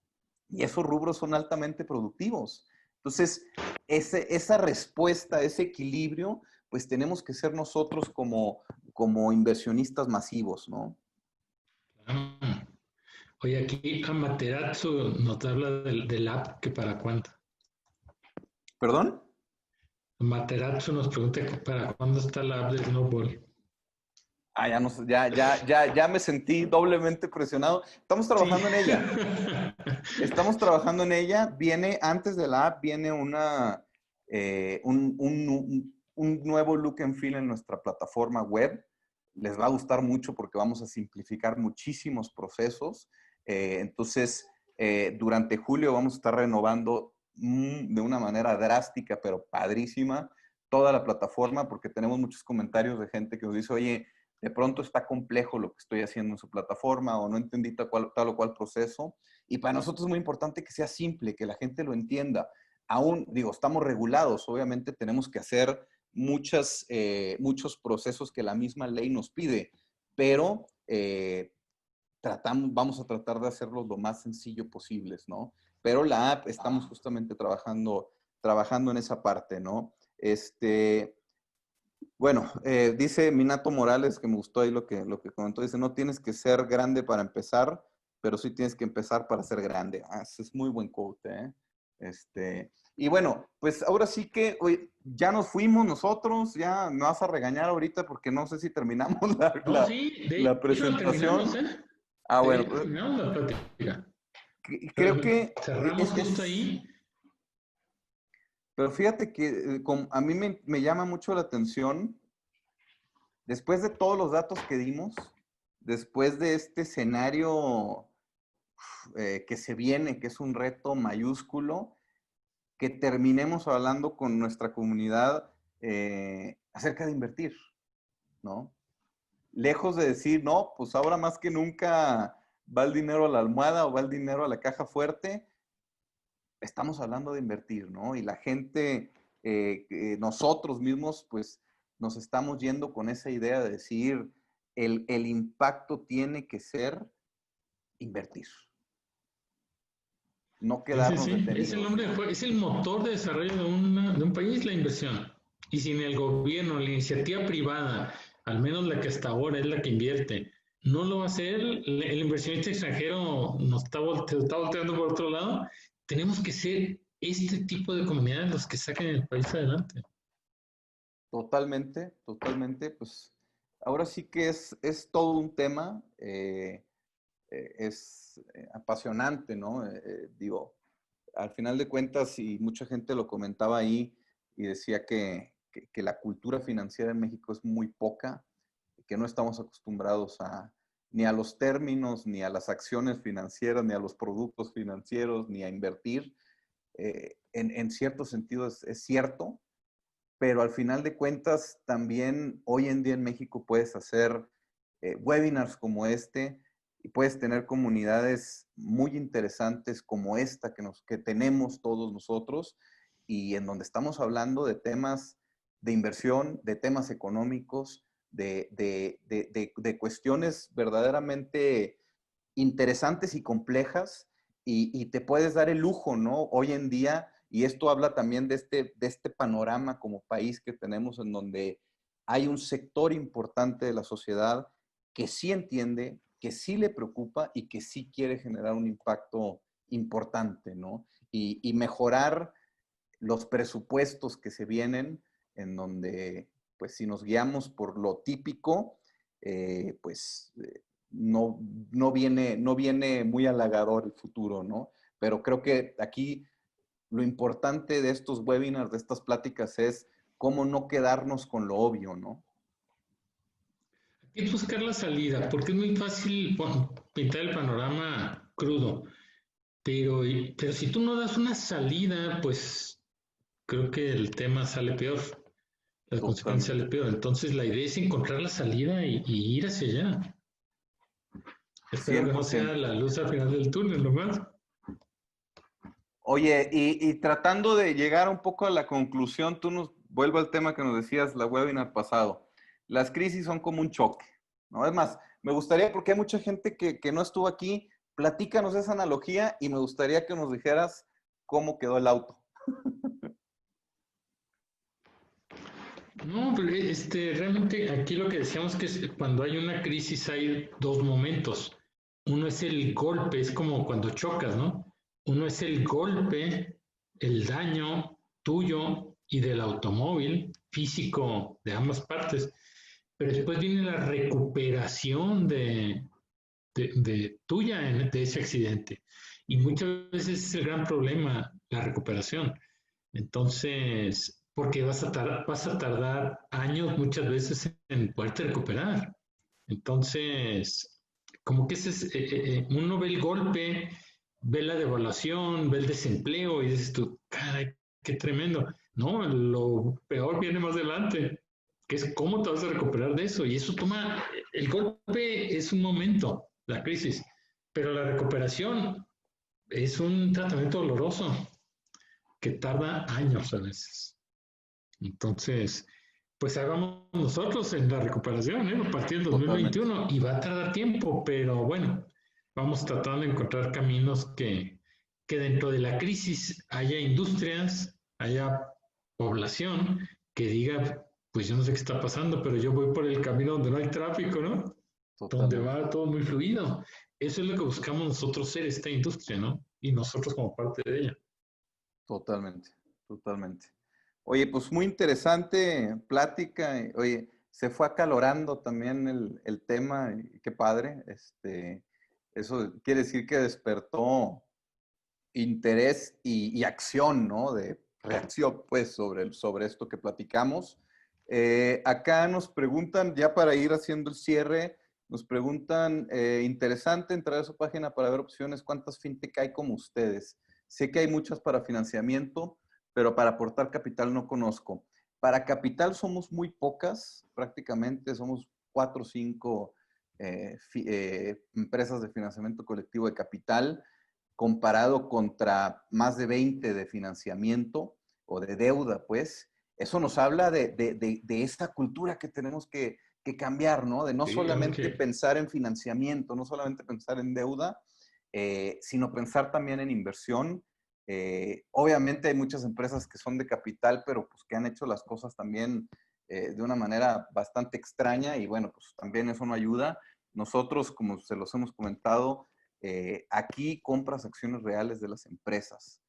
Y esos rubros son altamente productivos. Entonces, esa respuesta, ese equilibrio, pues tenemos que ser nosotros como inversionistas masivos, ¿no? Ah. Oye, aquí Amaterasu nos habla del app que para cuándo. ¿Perdón? Amaterasu nos pregunta que para cuándo está la app de Snowball. Ah, ya, no, ya me sentí doblemente presionado. Estamos Sí. trabajando en ella. Estamos trabajando en ella. Viene, antes de la app, viene un nuevo look and feel en nuestra plataforma web. Les va a gustar mucho porque vamos a simplificar muchísimos procesos. Entonces, durante julio vamos a estar renovando de una manera drástica, pero padrísima, toda la plataforma porque tenemos muchos comentarios de gente que nos dice, oye, de pronto está complejo lo que estoy haciendo en su plataforma o no entendí tal o cual proceso. Y para nosotros es muy importante que sea simple, que la gente lo entienda. Aún, digo, estamos regulados, obviamente tenemos que hacer muchos procesos que la misma ley nos pide, pero vamos a tratar de hacerlos lo más sencillo posibles, ¿no? Pero la app estamos justamente trabajando en esa parte, ¿no? Bueno, dice Minato Morales, que me gustó ahí lo que comentó, dice, no tienes que ser grande para empezar, pero sí tienes que empezar para ser grande. Ah, ese es muy buen quote, ¿eh? Y bueno, pues ahora sí que oye, ya nos fuimos nosotros, ya me vas a regañar ahorita porque no sé si terminamos No, sí, de la hecho la terminamos, presentación. ¿eh? Ah, De bueno, hecho terminamos la plática. creo que Cerramos justo ahí. pero fíjate que a mí me llama mucho la atención. Después de todos los datos que dimos, después de este escenario que se viene, que es un reto mayúsculo, que terminemos hablando con nuestra comunidad acerca de invertir, ¿no? Lejos de decir, no, pues ahora más que nunca va el dinero a la almohada o va el dinero a la caja fuerte, estamos hablando de invertir, ¿no? Y la gente, nosotros mismos, pues nos estamos yendo con esa idea de decir, el impacto tiene que ser invertir, no Sí, sí, quedarnos sí. Es el detenidos, nombre del ¿no? juego, es el motor de desarrollo de un país, la inversión. Y sin el gobierno, la iniciativa privada, al menos la que hasta ahora es la que invierte, no lo va a hacer, el inversionista extranjero nos está volteando por otro lado. Tenemos que ser este tipo de comunidades los que saquen el país adelante. Totalmente, totalmente, pues ahora sí que es todo un tema, es apasionante, ¿no? Digo, al final de cuentas, y mucha gente lo comentaba ahí y decía que la cultura financiera en México es muy poca, que no estamos acostumbrados ni a los términos, ni a las acciones financieras, ni a los productos financieros, ni a invertir. En cierto sentido es cierto, pero al final de cuentas también hoy en día en México puedes hacer webinars como este y puedes tener comunidades muy interesantes como esta que tenemos todos nosotros y en donde estamos hablando de temas de inversión, de temas económicos, de cuestiones verdaderamente interesantes y complejas y te puedes dar el lujo, ¿no? Hoy en día, y esto habla también de este panorama como país que tenemos en donde hay un sector importante de la sociedad que sí entiende, que sí le preocupa y que sí quiere generar un impacto importante, ¿no? Y mejorar los presupuestos que se vienen, en donde, pues, si nos guiamos por lo típico, pues no viene muy halagador el futuro, ¿no? pero creo que aquí lo importante de estos webinars, de estas pláticas, es cómo no quedarnos con lo obvio, ¿no? Hay que buscar la salida, porque es muy fácil pintar el panorama crudo, pero si tú no das una salida, pues creo que el tema sale peor, la consecuencia Totalmente. sale peor. Entonces la idea es encontrar la salida y ir hacia allá. Espero que no sea 100%. la luz al final del túnel, nomás. Oye, y tratando de llegar un poco a la conclusión, vuelvo al tema que nos decías la webinar pasado. Las crisis son como un choque, ¿no? Es más, me gustaría, porque hay mucha gente que no estuvo aquí, platícanos esa analogía y me gustaría que nos dijeras cómo quedó el auto. No, pero realmente aquí lo que decíamos que cuando hay una crisis hay dos momentos. Uno es el golpe, es como cuando chocas, ¿no? Uno es el golpe, el daño tuyo y del automóvil físico de ambas partes, pero después viene la recuperación de tuya de ese accidente. Y muchas veces es el gran problema, la recuperación. Entonces, porque vas a tardar años muchas veces en poderte recuperar. Entonces, como que uno ve el golpe, ve la devaluación, ve el desempleo y dices tú, caray, qué tremendo. No, lo peor viene más adelante, que es cómo te vas a recuperar de eso. Y eso el golpe es un momento, la crisis, pero la recuperación es un tratamiento doloroso que tarda años a veces. Entonces, pues hagamos nosotros en la recuperación, ¿eh? A partir del Totalmente. 2021 y va a tardar tiempo, pero bueno, vamos tratando de encontrar caminos que dentro de la crisis haya industrias, haya población que diga, pues yo no sé qué está pasando, pero yo voy por el camino donde no hay tráfico, ¿no? Donde Totalmente. va todo muy fluido. Eso es lo que buscamos nosotros ser, esta industria, ¿no? Y nosotros como parte de ella. Totalmente. Totalmente. Oye, pues muy interesante plática. Oye, se fue acalorando también el tema. Y qué padre. Eso quiere decir que despertó interés y acción, ¿no? De reacción, pues, sobre esto que platicamos. Acá nos preguntan, ya para ir haciendo el cierre, nos preguntan, interesante entrar a su página para ver opciones, ¿cuántas fintech hay como ustedes? Sé que hay muchas para financiamiento, pero para aportar capital no conozco. Para capital somos muy pocas, prácticamente somos 4 o 5 empresas de financiamiento colectivo de capital comparado contra más de 20 de financiamiento o de deuda, pues, eso nos habla de esta cultura que tenemos que cambiar, ¿no? De no Sí, tenemos solamente que pensar en financiamiento, no solamente pensar en deuda, sino pensar también en inversión. Obviamente hay muchas empresas que son de capital, pero pues que han hecho las cosas también de una manera bastante extraña y bueno, pues también eso no ayuda. Nosotros, como se los hemos comentado, aquí compras acciones reales de las empresas.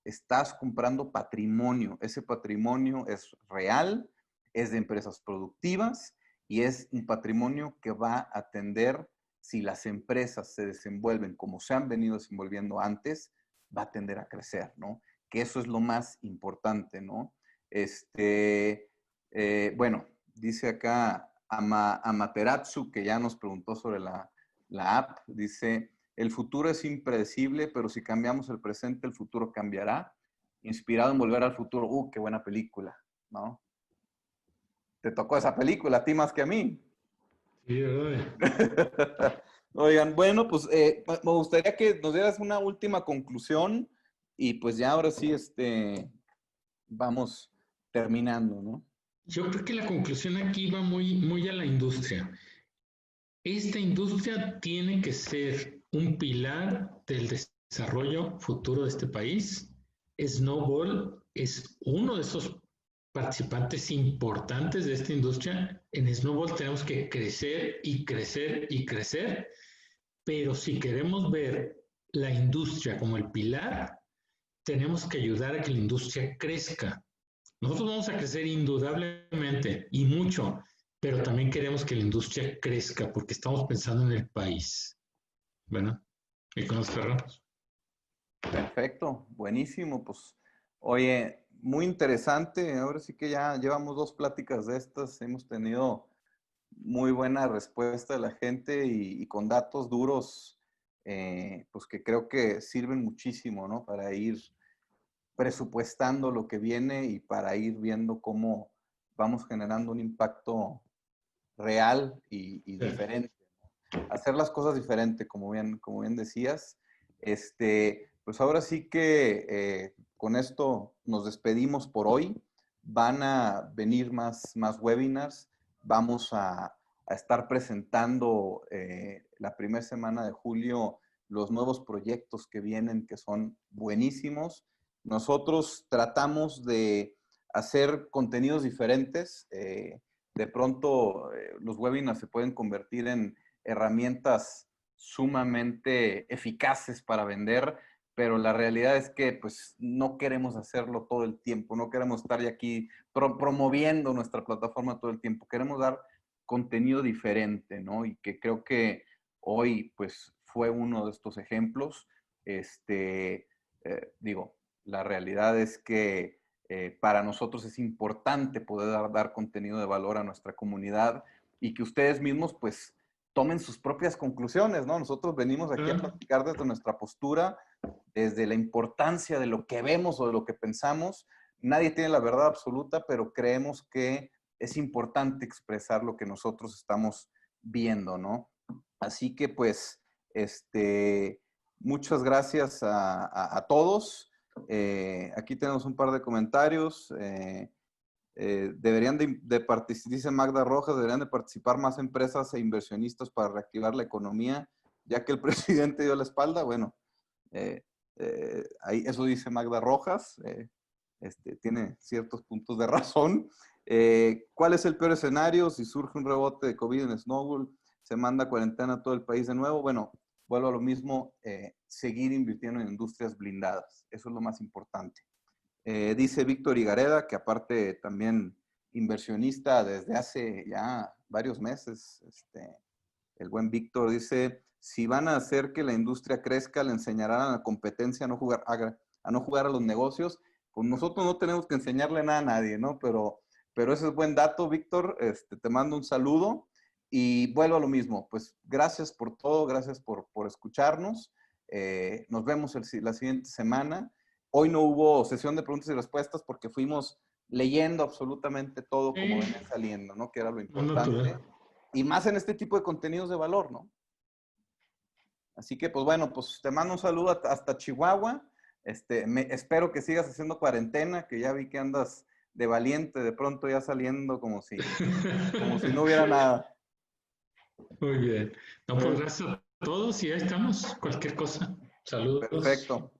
Estás comprando patrimonio. Ese patrimonio es real, es de empresas productivas y es un patrimonio que va a atender, si las empresas se desenvuelven como se han venido desenvolviendo antes, va a tender a crecer, ¿no? Que eso es lo más importante, ¿no? Bueno, dice acá Amaterasu, que ya nos preguntó sobre la app, dice, el futuro es impredecible, pero si cambiamos el presente, el futuro cambiará. Inspirado en Volver al Futuro. Qué buena película, ¿no? Te tocó esa película, a ti más que a mí. sí, ¿verdad? Oigan, bueno, pues me gustaría que nos dieras una última conclusión y pues ya ahora sí, vamos terminando, ¿no? Yo creo que la conclusión aquí va muy a la industria. Esta industria tiene que ser un pilar del desarrollo futuro de este país. Snowball es uno de esos participantes importantes de esta industria. En Snowball tenemos que crecer y crecer y crecer, pero si queremos ver la industria como el pilar, tenemos que ayudar a que la industria crezca. Nosotros vamos a crecer indudablemente y mucho, pero también queremos que la industria crezca porque estamos pensando en el país. Bueno, y con los cerramos. Perfecto, buenísimo. Pues, oye, muy interesante. Ahora sí que ya llevamos 2 pláticas de estas. Hemos tenido muy buena respuesta de la gente y con datos duros, pues que creo que sirven muchísimo, ¿no? Para ir presupuestando lo que viene y para ir viendo cómo vamos generando un impacto real y Sí. diferente. Hacer las cosas diferente, como bien decías. Pues ahora sí que con esto nos despedimos por hoy. Van a venir más webinars. Vamos a estar presentando la primera semana de julio los nuevos proyectos que vienen, que son buenísimos. Nosotros tratamos de hacer contenidos diferentes. De pronto, los webinars se pueden convertir en herramientas sumamente eficaces para vender, pero la realidad es que pues no queremos hacerlo todo el tiempo, no queremos estar aquí promoviendo nuestra plataforma todo el tiempo, queremos dar contenido diferente, ¿no? Y que creo que hoy pues fue uno de estos ejemplos. Digo, la realidad es que para nosotros es importante poder dar contenido de valor a nuestra comunidad y que ustedes mismos pues tomen sus propias conclusiones, ¿no? Nosotros venimos aquí a platicar desde nuestra postura, desde la importancia de lo que vemos o de lo que pensamos. Nadie tiene la verdad absoluta, pero creemos que es importante expresar lo que nosotros estamos viendo, ¿no? Así que pues, muchas gracias a todos. Aquí tenemos un par de comentarios. Deberían de participar, dice Magda Rojas, deberían de participar más empresas e inversionistas para reactivar la economía, ya que el presidente dio la espalda. Bueno, ahí, eso dice Magda Rojas, tiene ciertos puntos de razón. ¿Cuál es el peor escenario? Si surge un rebote de COVID en Snowball, se manda a cuarentena a todo el país de nuevo. Bueno, vuelvo a lo mismo, seguir invirtiendo en industrias blindadas. Eso es lo más importante. Dice Víctor Higareda, que aparte también inversionista desde hace ya varios meses, el buen Víctor dice, si van a hacer que la industria crezca, le enseñarán a la competencia a no jugar a los negocios. Pues nosotros no tenemos que enseñarle nada a nadie, ¿no? Pero ese es buen dato, Víctor. Te mando un saludo y vuelvo a lo mismo. Pues gracias por todo, gracias por escucharnos. Nos vemos la siguiente semana. Hoy no hubo sesión de preguntas y respuestas porque fuimos leyendo absolutamente todo como venía saliendo, ¿no? Que era lo importante. Y más en este tipo de contenidos de valor, ¿no? Así que, pues bueno, pues te mando un saludo hasta Chihuahua. Espero que sigas haciendo cuarentena, que ya vi que andas de valiente, de pronto ya saliendo como si no hubiera nada. Muy bien. No, pues gracias a todos y ahí estamos. Cualquier cosa. Saludos. Perfecto.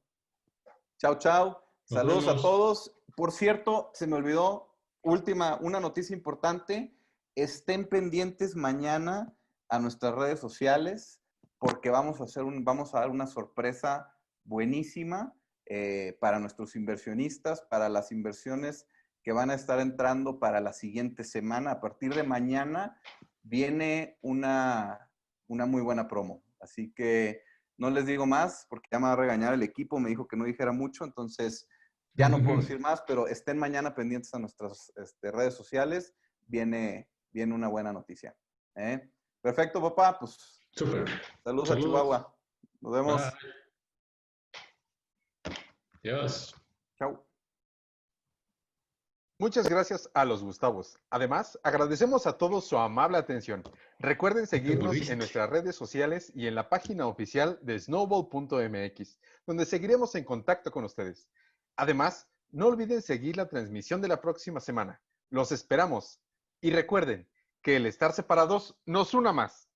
Chao, chao. Saludos a todos. Por cierto, se me olvidó, una noticia importante. Estén pendientes mañana a nuestras redes sociales porque vamos a dar una sorpresa buenísima para nuestros inversionistas, para las inversiones que van a estar entrando para la siguiente semana. A partir de mañana viene una muy buena promo. Así que no les digo más porque ya me va a regañar el equipo, me dijo que no dijera mucho, entonces ya no puedo decir más, pero estén mañana pendientes a nuestras redes sociales, viene una buena noticia. Perfecto, papá, pues Súper. saludos a Chihuahua. Nos vemos. Adiós. Chao. Muchas gracias a los Gustavos. Además, agradecemos a todos su amable atención. Recuerden seguirnos en nuestras redes sociales y en la página oficial de snowball.mx, donde seguiremos en contacto con ustedes. Además, no olviden seguir la transmisión de la próxima semana. Los esperamos. Y recuerden que el estar separados nos una más.